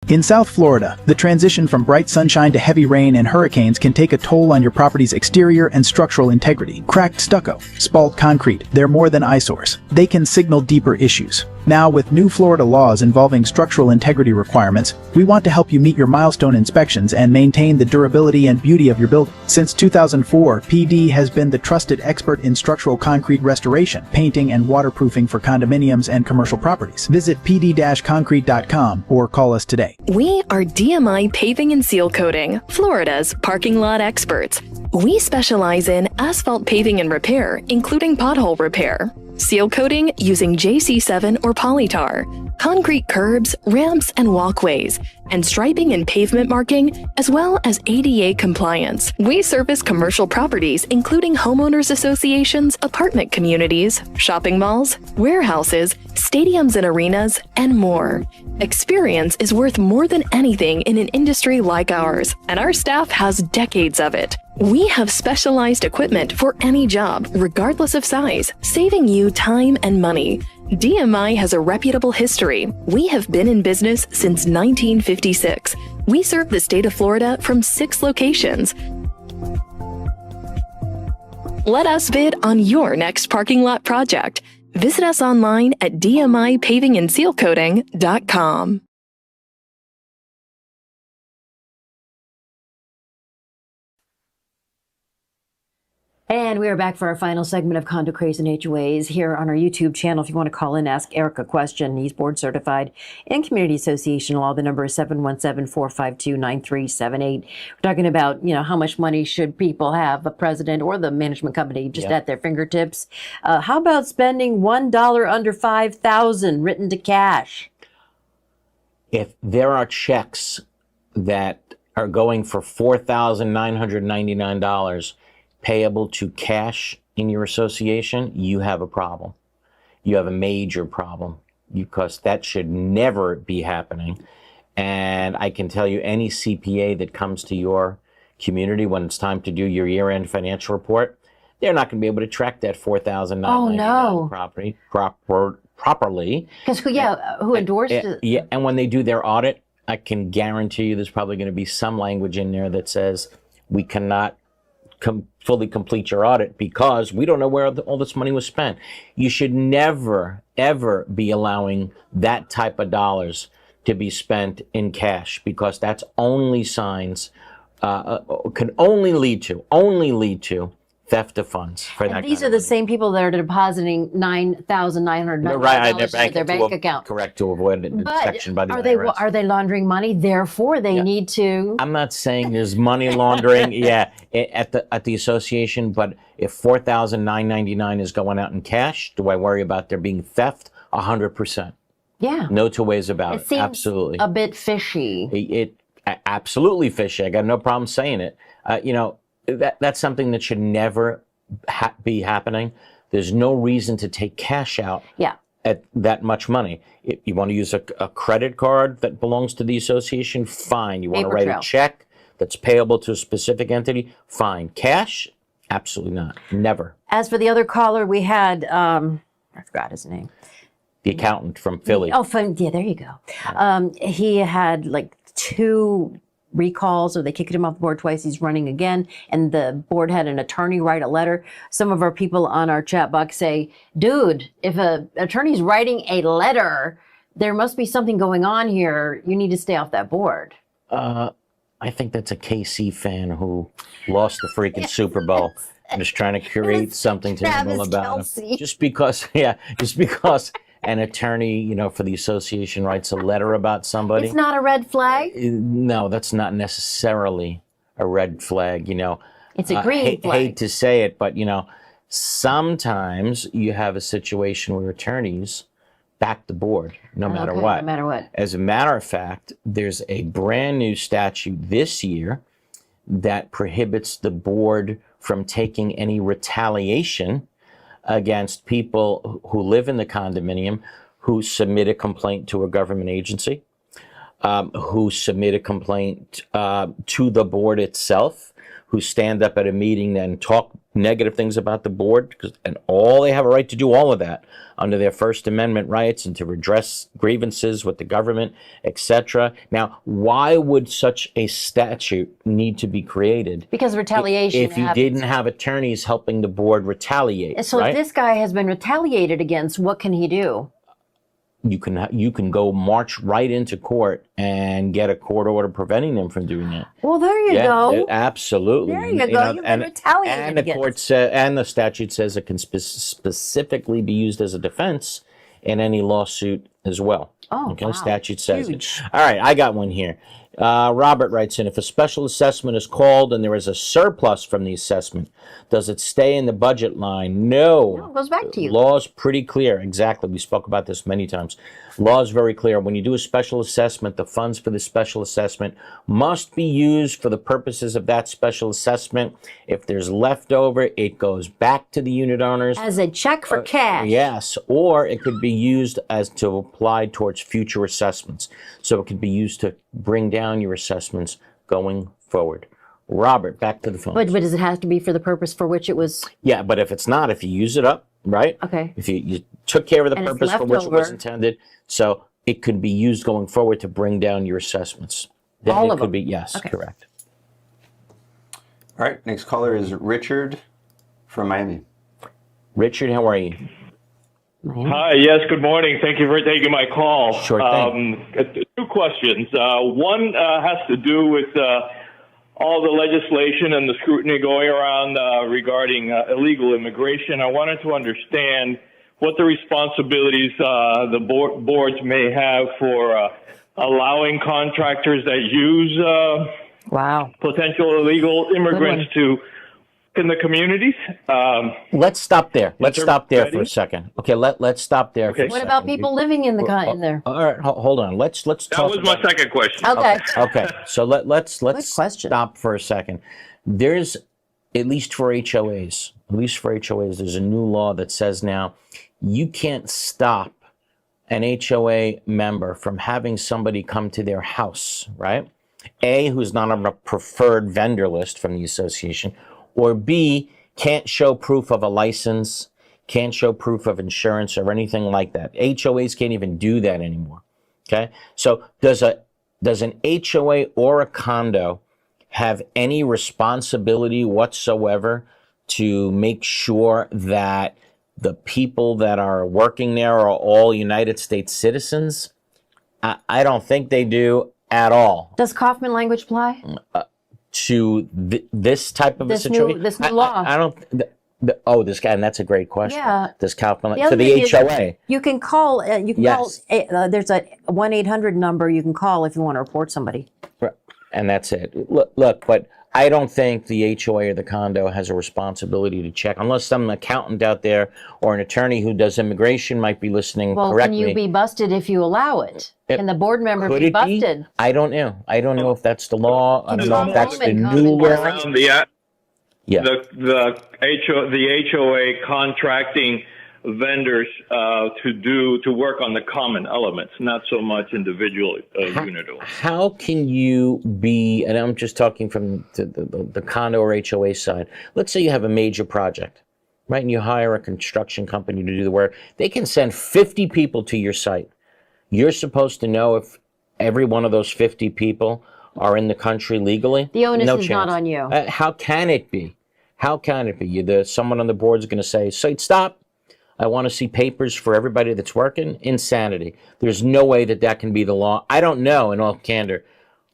In South Florida, the transition from bright sunshine to heavy rain and hurricanes can take a toll on your property's exterior and structural integrity. Cracked stucco, spalled concrete, they're more than eyesores. They can signal deeper issues. Now, with new Florida laws involving structural integrity requirements, we want to help you meet your milestone inspections and maintain the durability and beauty of your building. Since 2004, PD has been the trusted expert in structural concrete restoration, painting, and waterproofing for condominiums and commercial properties. Visit pd-concrete.com or call us today. We are DMI Paving and Seal Coating, Florida's parking lot experts. We specialize in asphalt paving and repair, including pothole repair, seal coating using JC7 or Polytar, concrete curbs, ramps, and walkways, and striping and pavement marking, as well as ADA compliance. We service commercial properties, including homeowners associations, apartment communities, shopping malls, warehouses, stadiums and arenas, and more. Experience is worth more than anything in an industry like ours, and our staff has decades of it. We have specialized equipment for any job, regardless of size, saving you time and money. DMI has a reputable history. We have been in business since 1956. We serve the state of Florida from 6 locations. Let us bid on your next parking lot project. Visit us online at dmipavingandsealcoating.com. And we are back for our final segment of Condo Craze and HOAs here on our YouTube channel. If you want to call in, ask Eric a question. He's board certified in Community Association Law. The number is 717-452-9378. We're talking about, how much money should people have, the president or the management company, just at their fingertips. How about spending $1 under $5,000 written to cash? If there are checks that are going for $4,999, payable to cash in your association, you have a problem. You have a major problem, because that should never be happening. And I can tell you, any CPA that comes to your community when it's time to do your year-end financial report, they're not going to be able to track that $4,999 property properly. Because who endorsed it? Yeah, and when they do their audit, I can guarantee you there's probably going to be some language in there that says we cannot fully complete your audit because we don't know where all this money was spent. You should never, ever be allowing that type of dollars to be spent in cash, because that's only signs, can only lead to theft of funds for that. And these are the same people that are depositing $9,999 in their bank account. Correct, to avoid inspection by the IRS. Are they laundering money? Therefore, they need to. I'm not saying there's money laundering, at the association, but if $4,999 is going out in cash, do I worry about there being theft? 100%. Yeah. No two ways about it. It seems absolutely a bit fishy. It absolutely fishy. I got no problem saying it. That's something that should never be happening. There's no reason to take cash out at that much money. If you want to use a credit card that belongs to the association, fine. You want to write a check that's payable to a specific entity, fine. Cash, absolutely not. Never. As for the other caller, we had, I forgot his name. The accountant from Philly. There you go. He had like 2 recalls, or they kicked him off the board twice. He's running again, and the board had an attorney write a letter. Some of our people on our chat box say, dude, if an attorney's writing a letter, there must be something going on here. You need to stay off that board. I think that's a KC fan who lost the freaking Super Bowl and is trying to create something terrible about him. Just because an attorney, for the association writes a letter about somebody. It's not a red flag? No, that's not necessarily a red flag, It's a green flag. Hate to say it, but, sometimes you have a situation where attorneys back the board no matter what. No matter what. As a matter of fact, there's a brand new statute this year that prohibits the board from taking any retaliation against people who live in the condominium, who submit a complaint to a government agency, who submit a complaint to the board itself, who stand up at a meeting and talk negative things about the board, and all they have a right to do all of that under their First Amendment rights, and to redress grievances with the government, etc. Now, why would such a statute need to be created? Because retaliation if you happens. didn't have attorneys helping the board retaliate. So right? if this guy has been retaliated against, what can he do? You can go march right into court and get a court order preventing them from doing that. Well, there you go. Absolutely. There you go. You've been retaliated and the against. court said, and the statute says it can specifically be used as a defense in any lawsuit as well. Oh, okay. wow. Statute says Huge. it. All right, I got one here. Robert writes in, if a special assessment is called and there is a surplus from the assessment, does it stay in the budget line? No, it goes back to you. Law is pretty clear. Exactly. We spoke about this many times. Law is very clear. When you do a special assessment, the funds for the special assessment must be used for the purposes of that special assessment. If there's leftover, it goes back to the unit owners. As a check for cash. Yes, or it could be used as to apply towards future assessments. So it could be used to bring down your assessments going forward. Robert, back to the phone. But does it have to be for the purpose for which it was? Yeah, but if it's not, if you use it up, right? Okay. If you took care of the And it's purpose for which it was leftover. intended, so it could be used going forward to bring down your assessments. Then All it of could them? be, yes, Okay. correct. All right, next caller is Richard from Miami. Richard, how are you? Hi, yes, good morning. Thank you for taking my call. Sure thing. 2 questions. One has to do with all the legislation and the scrutiny going around regarding illegal immigration. I wanted to understand what the responsibilities the boards may have for allowing contractors that use potential illegal immigrants to in the communities. Let's stop there. Let's there stop there ready? for a second. Okay, let's stop there for a What second. about people living in the in there? All right, hold on. Let's That talk was my second question. Okay. Okay, so let's stop for a second. There's at least for HOAs, there's a new law that says now you can't stop an HOA member from having somebody come to their house, right? A, who's not on a preferred vendor list from the association, or B, can't show proof of a license, can't show proof of insurance or anything like that. HOAs can't even do that anymore, okay? So does an HOA or a condo have any responsibility whatsoever to make sure that the people that are working there are all United States citizens? I don't think they do at all. Does Kaufman language apply? To this type of a situation? This new law. I don't... this guy, and that's a great question. Yeah. Does Kaufman... The For the HOA. You can call... Yes. There's a 1-800 number you can call if you want to report somebody. And that's it. Look, but I don't think the HOA or the condo has a responsibility to check, unless some accountant out there or an attorney who does immigration might be listening. Well, correct can you me. be busted if you allow it? Can the board member be busted? I don't know. I don't know if that's the law. I don't know if that's the new law. The HOA contracting vendors to work on the common elements, not so much individual unit. How can you be, and I'm just talking from the condo or HOA side, let's say you have a major project, right, and you hire a construction company to do the work. They can send 50 people to your site. You're supposed to know if every one of those 50 people are in the country legally? The onus No is chance. not on you. How can it be? How can it be? Someone on the board is going to say, stop. I want to see papers for everybody that's working. Insanity. There's no way that can be the law. I don't know, in all candor,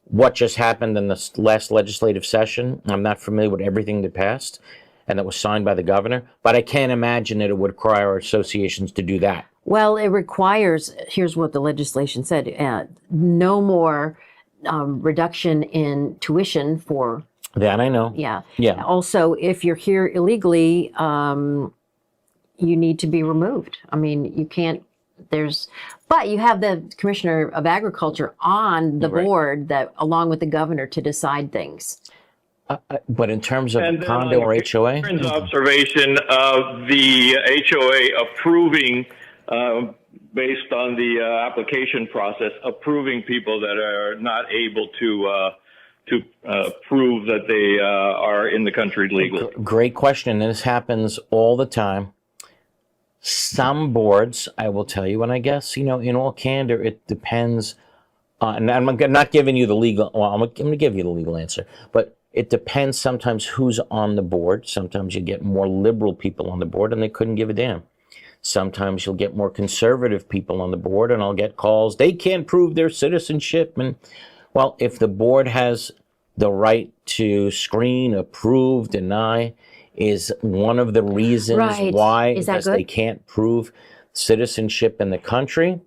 what just happened in the last legislative session. I'm not familiar with everything that passed and that was signed by the governor, but I can't imagine that it would require associations to do that. Well, it requires, here's what the legislation said, no more reduction in tuition for... That I know. Yeah. Yeah. Also, if you're here illegally, you need to be removed. I mean, you can't, but you have the Commissioner of Agriculture on the board that, along with the governor, to decide things. But in terms of condo or HOA? Karen's observation of the HOA approving, based on the application process, approving people that are not able to prove that they are in the country legally. Great question. And this happens all the time. Some boards, I will tell you, and I guess, in all candor, it depends on, and I'm not giving you the legal, well, I'm going to give you the legal answer, but it depends sometimes who's on the board. Sometimes you get more liberal people on the board and they couldn't give a damn. Sometimes you'll get more conservative people on the board and I'll get calls, they can't prove their citizenship. And, well, if the board has the right to screen, approve, deny, is one of the reasons why, because they can't prove citizenship in the country.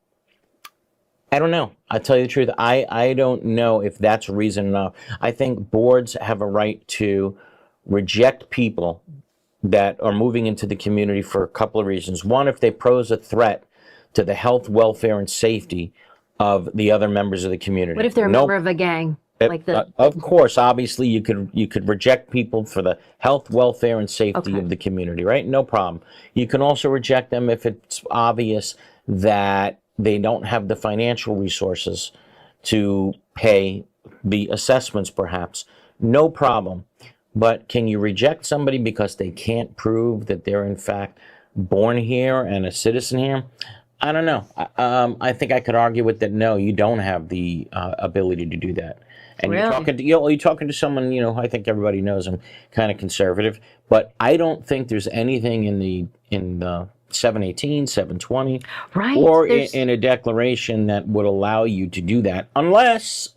I don't know. I'll tell you the truth. I don't know if that's reason enough. I think boards have a right to reject people that are moving into the community for a couple of reasons. One, if they pose a threat to the health, welfare, and safety of the other members of the community. What if they're a member of a gang? Of course, obviously, you could reject people for the health, welfare, and safety of the community, right? No problem. You can also reject them if it's obvious that they don't have the financial resources to pay the assessments, perhaps. No problem. But can you reject somebody because they can't prove that they're, in fact, born here and a citizen here? I don't know. I think I could argue with that. No, you don't have the ability to do that. And you're talking to someone, I think everybody knows I'm kind of conservative, but I don't think there's anything in the 718, 720, or in a declaration that would allow you to do that, unless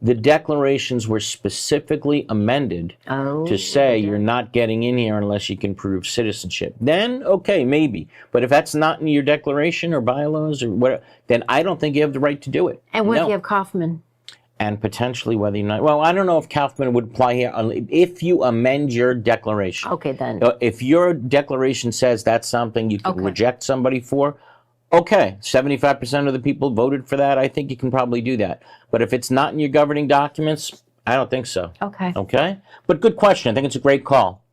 the declarations were specifically amended to say you're not getting in here unless you can prove citizenship. Then, okay, maybe. But if that's not in your declaration or bylaws or whatever, then I don't think you have the right to do it. And what if you have Kaufman? And potentially whether you're not, well, I don't know if Kaufman would apply here if you amend your declaration. Okay, then. If your declaration says that's something you can reject somebody for, okay, 75% of the people voted for that, I think you can probably do that. But if it's not in your governing documents, I don't think so. Okay. Okay? But good question. I think it's a great call.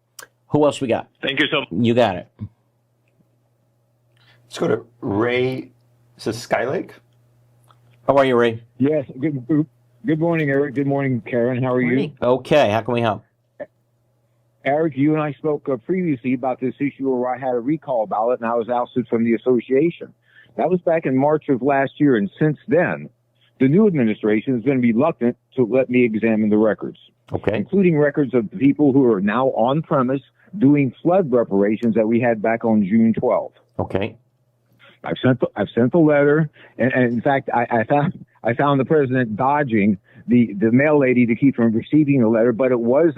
Who else we got? Thank you so much. You got it. Let's go to Ray. This is Skylake. How are you, Ray? Yes. Good morning, Eric. Good morning, Karen. How are you? Okay. How can we help? Eric, you and I spoke previously about this issue where I had a recall ballot and I was ousted from the association. That was back in March of last year, and since then, the new administration has been reluctant to let me examine the records, including records of people who are now on premise doing flood reparations that we had back on June 12th. Okay. I've sent the letter, and in fact, I found the president dodging the mail lady to keep from receiving the letter, but it was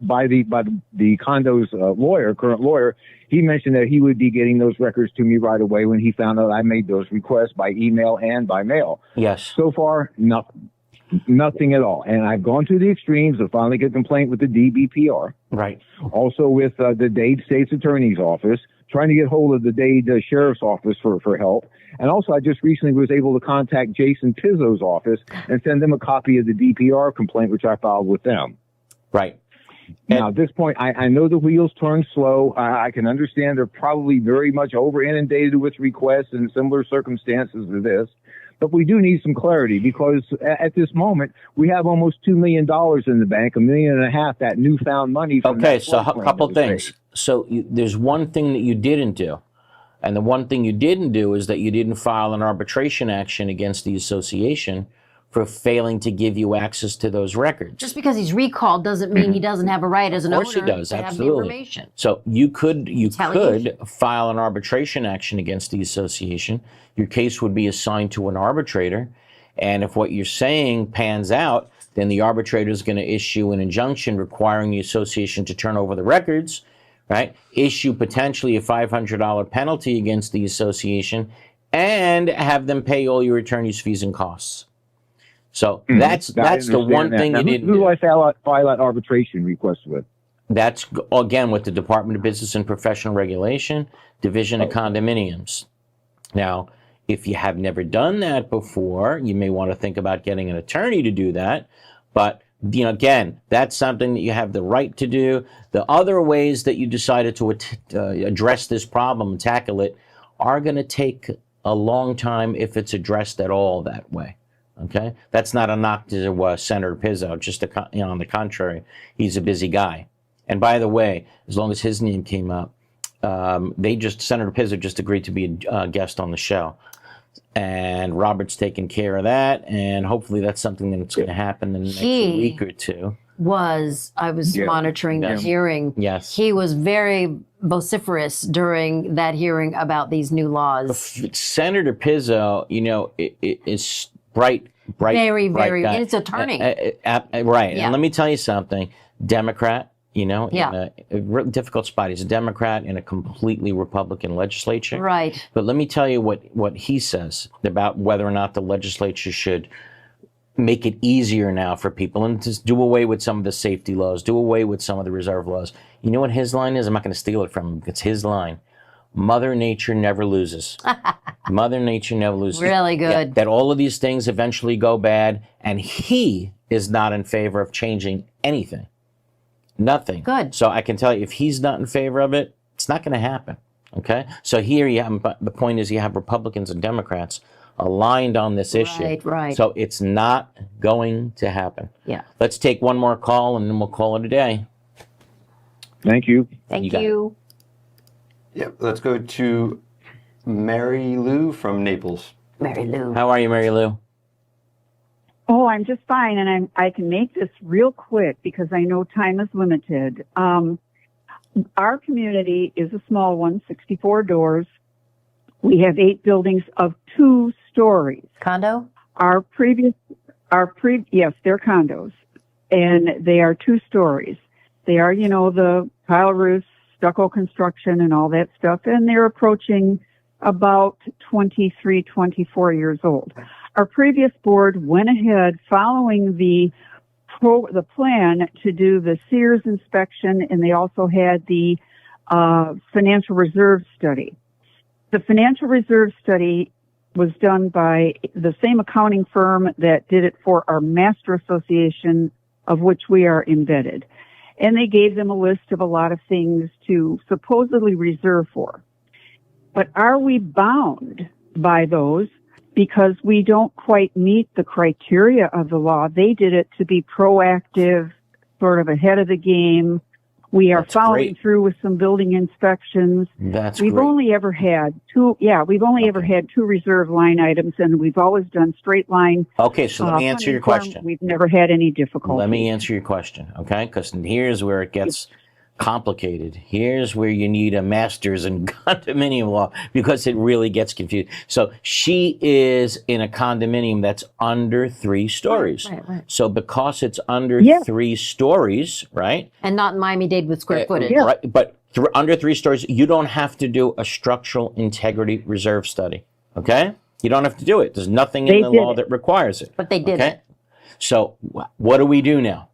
by the condo's current lawyer. He mentioned that he would be getting those records to me right away when he found out I made those requests by email and by mail. Yes. So far, nothing at all. And I've gone to the extremes of filing a complaint with the DBPR. Right. Also with the Dade State's Attorney's Office, trying to get hold of the Dade Sheriff's Office for help. And also, I just recently was able to contact Jason Pizzo's office and send them a copy of the DPR complaint, which I filed with them. Right. Now, at this point, I know the wheels turn slow. I can understand they're probably very much over inundated with requests in similar circumstances to this. But we do need some clarity because at this moment, we have almost $2 million in the bank, $1.5 million, that newfound money. From Okay, so a couple things. So there's one thing that you didn't do. And the one thing you didn't do is that you didn't file an arbitration action against the association for failing to give you access to those records. Just because he's recalled doesn't mean he doesn't have a right as an owner. Of course he does, to have the absolutely. information. So you could file an arbitration action against the association. Your case would be assigned to an arbitrator. And if what you're saying pans out, then the arbitrator is going to issue an injunction requiring the association to turn over the records, right? Issue potentially a $500 penalty against the association and have them pay all your attorney's fees and costs. So that's the one thing you didn't do. Who do I file that arbitration request with? That's, again, with the Department of Business and Professional Regulation, Division of Condominiums. Now, if you have never done that before, you may want to think about getting an attorney to do that. But, you know, again, that's something that you have the right to do. The other ways that you decided to address this problem and tackle it are going to take a long time if it's addressed at all that way. Okay, that's not a knock to Senator Pizzo. Just on the contrary, he's a busy guy. And by the way, as long as his name came up, Senator Pizzo just agreed to be a guest on the show, and Robert's taking care of that. And hopefully, that's something that's going to happen in the next week or two. I was monitoring the hearing. Yes, he was very vociferous during that hearing about these new laws. Senator Pizzo, you know, is bright, very guy. And it's attorney. Right. Yeah. And let me tell you something. Democrat, you know, in a really difficult spot. He's a Democrat in a completely Republican legislature. Right. But let me tell you what he says about whether or not the legislature should make it easier now for people and just do away with some of the safety laws, do away with some of the reserve laws. You know what his line is? I'm not going to steal it from him. It's his line. Mother Nature never loses. Mother Nature never loses. Really good. Yeah, that all of these things eventually go bad, and he is not in favor of changing anything. Nothing. Good. So I can tell you, if he's not in favor of it, it's not going to happen. Okay? So here you have, the point is you have Republicans and Democrats aligned on this issue. Right. So it's not going to happen. Yeah. Let's take one more call, and then we'll call it a day. Thank you. Thank you. Yep, let's go to Mary Lou from Naples. Mary Lou. How are you, Mary Lou? Oh, I'm just fine, and I can make this real quick because I know time is limited. Our community is a small one, 64 doors. We have 8 buildings of 2 stories. Condo? Yes, they're condos, and they are 2 stories. They are, you know, the tile roofs, stucco construction and all that stuff, and they're approaching about 23, 24 years old. Our previous board went ahead following the plan to do the Sears inspection, and they also had the financial reserve study. The financial reserve study was done by the same accounting firm that did it for our master association, of which we are embedded. And they gave them a list of a lot of things to supposedly reserve for. But are we bound by those because we don't quite meet the criteria of the law? They did it to be proactive, sort of ahead of the game. We are following through with some building inspections. We've only ever had two reserve line items, and we've always done straight line. Okay, so let me answer your question. We've never had any difficulty. Let me answer your question, okay? Because here's where it gets complicated. Here's where you need a master's in condominium law, because it really gets confused. So she is in a condominium that's under 3 stories. Right. So because it's under 3 stories, right? And not in Miami-Dade with square footage. Right, but under 3 stories, you don't have to do a structural integrity reserve study, okay? You don't have to do it. There's nothing in the law that requires it. But they did it. So what do we do now?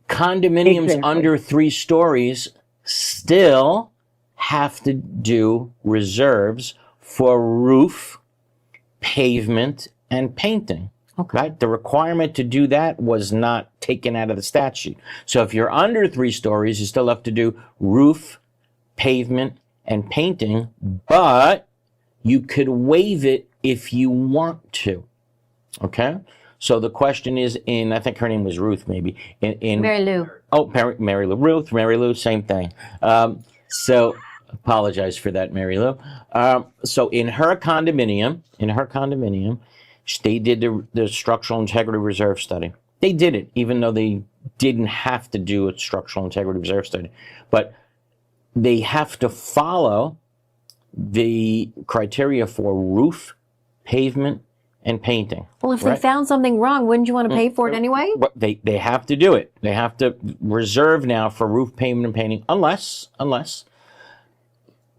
Condominiums under 3 stories still have to do reserves for roof, pavement, and painting. Okay. Right? The requirement to do that was not taken out of the statute. So if you're under 3 stories, you still have to do roof, pavement, and painting, but you could waive it if you want to. Okay? So the question is I think her name was Ruth, maybe. In Mary Lou. Oh, Mary Lou. Ruth, Mary Lou, same thing. So apologize for that, Mary Lou. So in her condominium, they did the structural integrity reserve study. They did it, even though they didn't have to do a structural integrity reserve study. But they have to follow the criteria for roof, pavement, and painting. Well, if they found something wrong, wouldn't you want to pay for it anyway? But they have to do it. They have to reserve now for roof, pavement, and painting, unless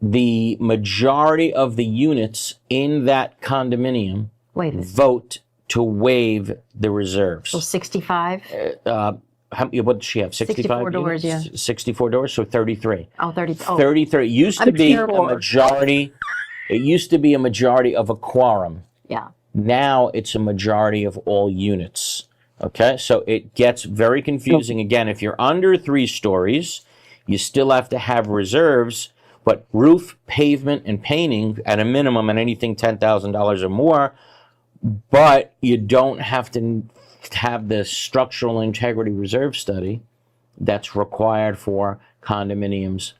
the majority of the units in that condominium vote to waive the reserves. So 65? What did she have? 64 doors, units? yeah. 64 doors, so 33. Oh, 30. 33. It used to be a majority. It used to be a majority of a quorum. Yeah. Now it's a majority of all units. Okay, so it gets very confusing. Again, if you're under 3 stories, you still have to have reserves, but roof, pavement, and painting at a minimum, and anything $10,000 or more, but you don't have to have the structural integrity reserve study that's required for condominiums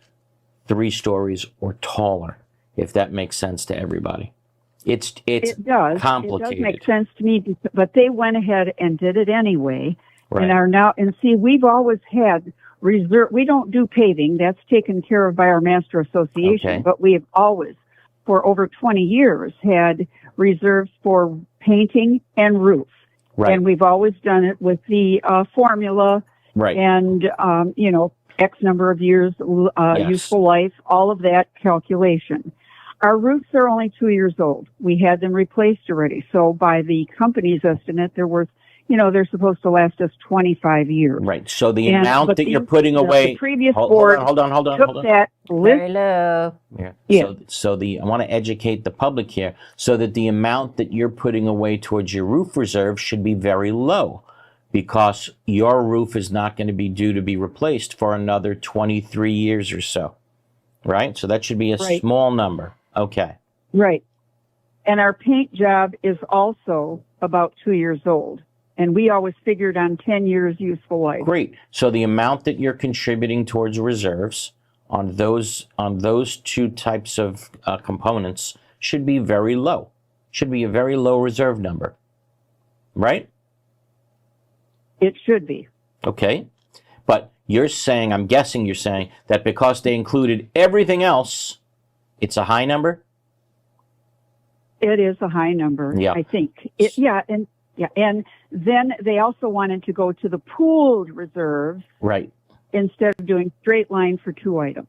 3 stories or taller, if that makes sense to everybody. It does. It Complicated. does make sense to me, but they went ahead and did it anyway, Right. and are now. And see, we've always had reserve. We don't do paving; that's taken care of by our master association. Okay. But we have always, for over 20 years, had reserves for painting and roof. Right. And we've always done it with the formula, Right. and X number of years Yes. useful life, all of that calculation. Our roofs are only 2 years old. We had them replaced already. So by the company's estimate, they're supposed to last us 25 years. Right. So the amount that you're putting away. The previous hold board on. took that list. Very low. Yeah. Yeah. So I want to educate the public here, so that the amount that you're putting away towards your roof reserve should be very low, because your roof is not going to be due to be replaced for another 23 years or so. Right. So that should be a Right. small number. Okay. Right. And our paint job is also about 2 years old. And we always figured on 10 years useful life. Great. So the amount that you're contributing towards reserves on those 2 types of components should be very low. Should be a very low reserve number. Right? It should be. Okay. But I'm guessing you're saying that because they included everything else, it's a high number? It is a high number, Yeah. I think. And then they also wanted to go to the pooled reserves Right. instead of doing straight line for 2 items.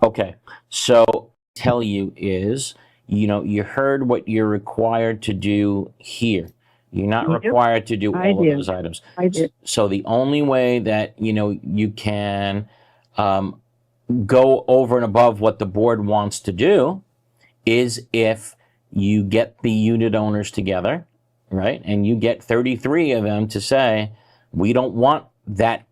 Okay. So tell you is, you heard what you're required to do here. You're not Yep. required to do I all of did. those items. I did. So the only way that, you can go over and above what the board wants to do is if you get the unit owners together, right? And you get 33 of them to say, we don't want that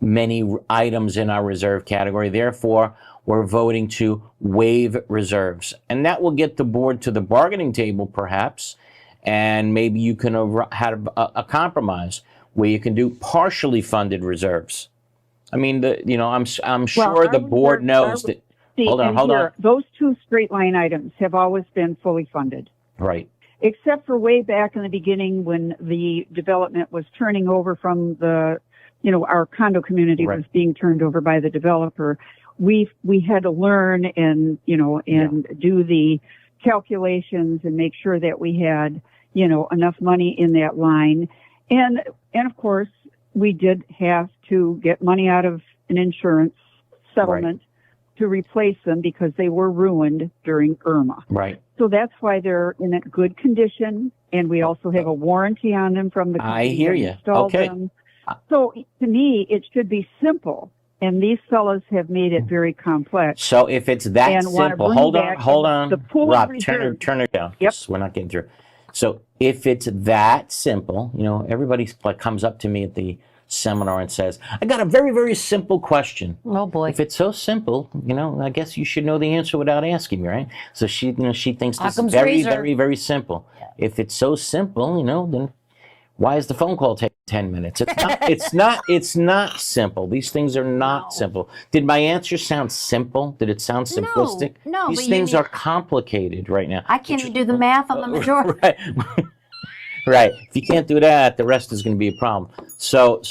many items in our reserve category. Therefore, we're voting to waive reserves. And that will get the board to the bargaining table, perhaps. And maybe you can have a compromise where you can do partially funded reserves. I mean, I'm sure the board knows that. Hold on. Those two straight line items have always been fully funded. Right. Except for way back in the beginning when the development was turning over from the, our condo community was being turned over by the developer. We had to learn and do the calculations and make sure that we had, enough money in that line. And of course, we did have to get money out of an insurance settlement to replace them because they were ruined during Irma. Right. So that's why they're in a good condition, and we also have a warranty on them from the company I hear you. that installed them. So to me, it should be simple, and these fellows have made it very complex. So if it's that simple, hold on, Rob, turn it down. Yep. We're not getting through. So if it's that simple, everybody comes up to me at the seminar and says, I got a very, very simple question. Oh boy. If it's so simple, I guess you should know the answer without asking me, right? So she thinks this is very, very, very simple. Yeah. If it's so simple, then why is the phone call take 10 minutes? It's not simple. These things are not simple. Did my answer sound simple? Did it sound simplistic? No. These things are complicated right now. I can't even do the math on the majority. Right. Right. If you can't do that, the rest is going to be a problem. So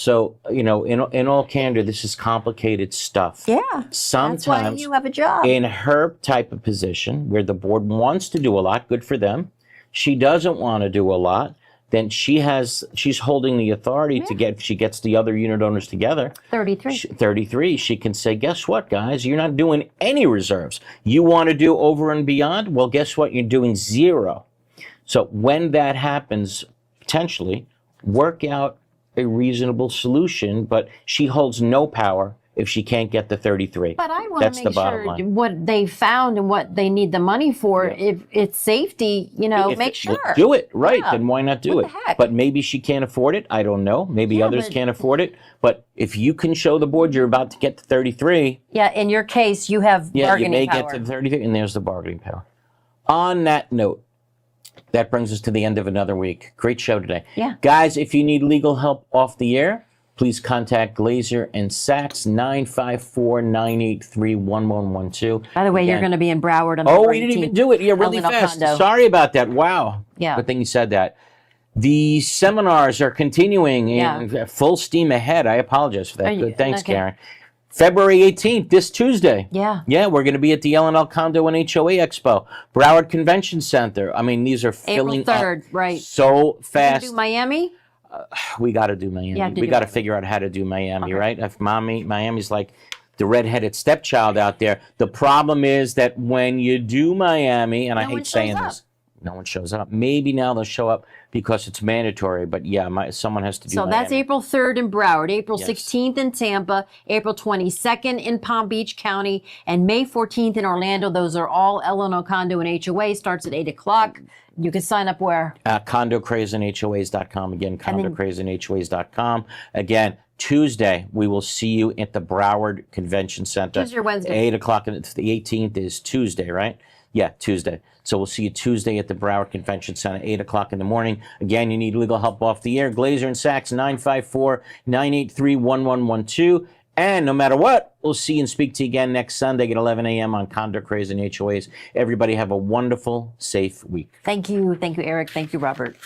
in all candor, this is complicated stuff. Yeah. Sometimes that's why you have a job. In her type of position where the board wants to do a lot, good for them. She doesn't want to do a lot. Then she's holding the authority if she gets the other unit owners together. 33. She can say, guess what, guys? You're not doing any reserves. You want to do over and beyond? Well, guess what? You're doing zero. So when that happens, potentially, work out a reasonable solution, but she holds no power if she can't get the 33. But I want to make sure what they found and what they need the money for, if it's safety, make sure. Do it, right, then why not do it? But maybe she can't afford it, I don't know. Maybe others can't afford it. But if you can show the board you're about to get to 33. Yeah, in your case, you have bargaining power. You may get to 33, and there's the bargaining power. On that note, that brings us to the end of another week. Great show today. Yeah. Guys, if you need legal help off the air, please contact Glazer and Sachs, 954-983-1112. By the way, you're going to be in Broward on the 18th. We didn't even do it. Yeah, really fast. Condo. Sorry about that. Wow. Yeah. Good thing you said that. The seminars are continuing in full steam ahead. I apologize for that. Good. Thanks, Karen. February 18th, this Tuesday. Yeah. Yeah, we're going to be at the L&L Condo and HOA Expo. Broward Convention Center. I mean, these are filling April 3rd, right. So fast. Do Miami? We got to do Miami. Yeah, we got to figure out how to do Miami, right? If Miami's like the redheaded stepchild out there. The problem is that when you do Miami, and I hate saying this, no one shows up. Maybe now they'll show up because it's mandatory, but someone has to do Miami. So that's April 3rd in Broward, April 16th in Tampa, April 22nd in Palm Beach County, and May 14th in Orlando. Those are all L&L Condo and HOA. Starts at 8 o'clock. You can sign up where? CondoCrazeandHOAs.com. Again, CondoCrazeandHOAs.com. Again, Tuesday, we will see you at the Broward Convention Center. Tuesday or Wednesday? 8 o'clock. The 18th is Tuesday, right? Yeah, Tuesday. So we'll see you Tuesday at the Broward Convention Center, 8 o'clock in the morning. Again, you need legal help off the air. Glazer and Sachs, 954-983-1112. And no matter what, we'll see you and speak to you again next Sunday at 11 a.m. on Condo Craze and HOAs. Everybody have a wonderful, safe week. Thank you. Thank you, Eric. Thank you, Robert.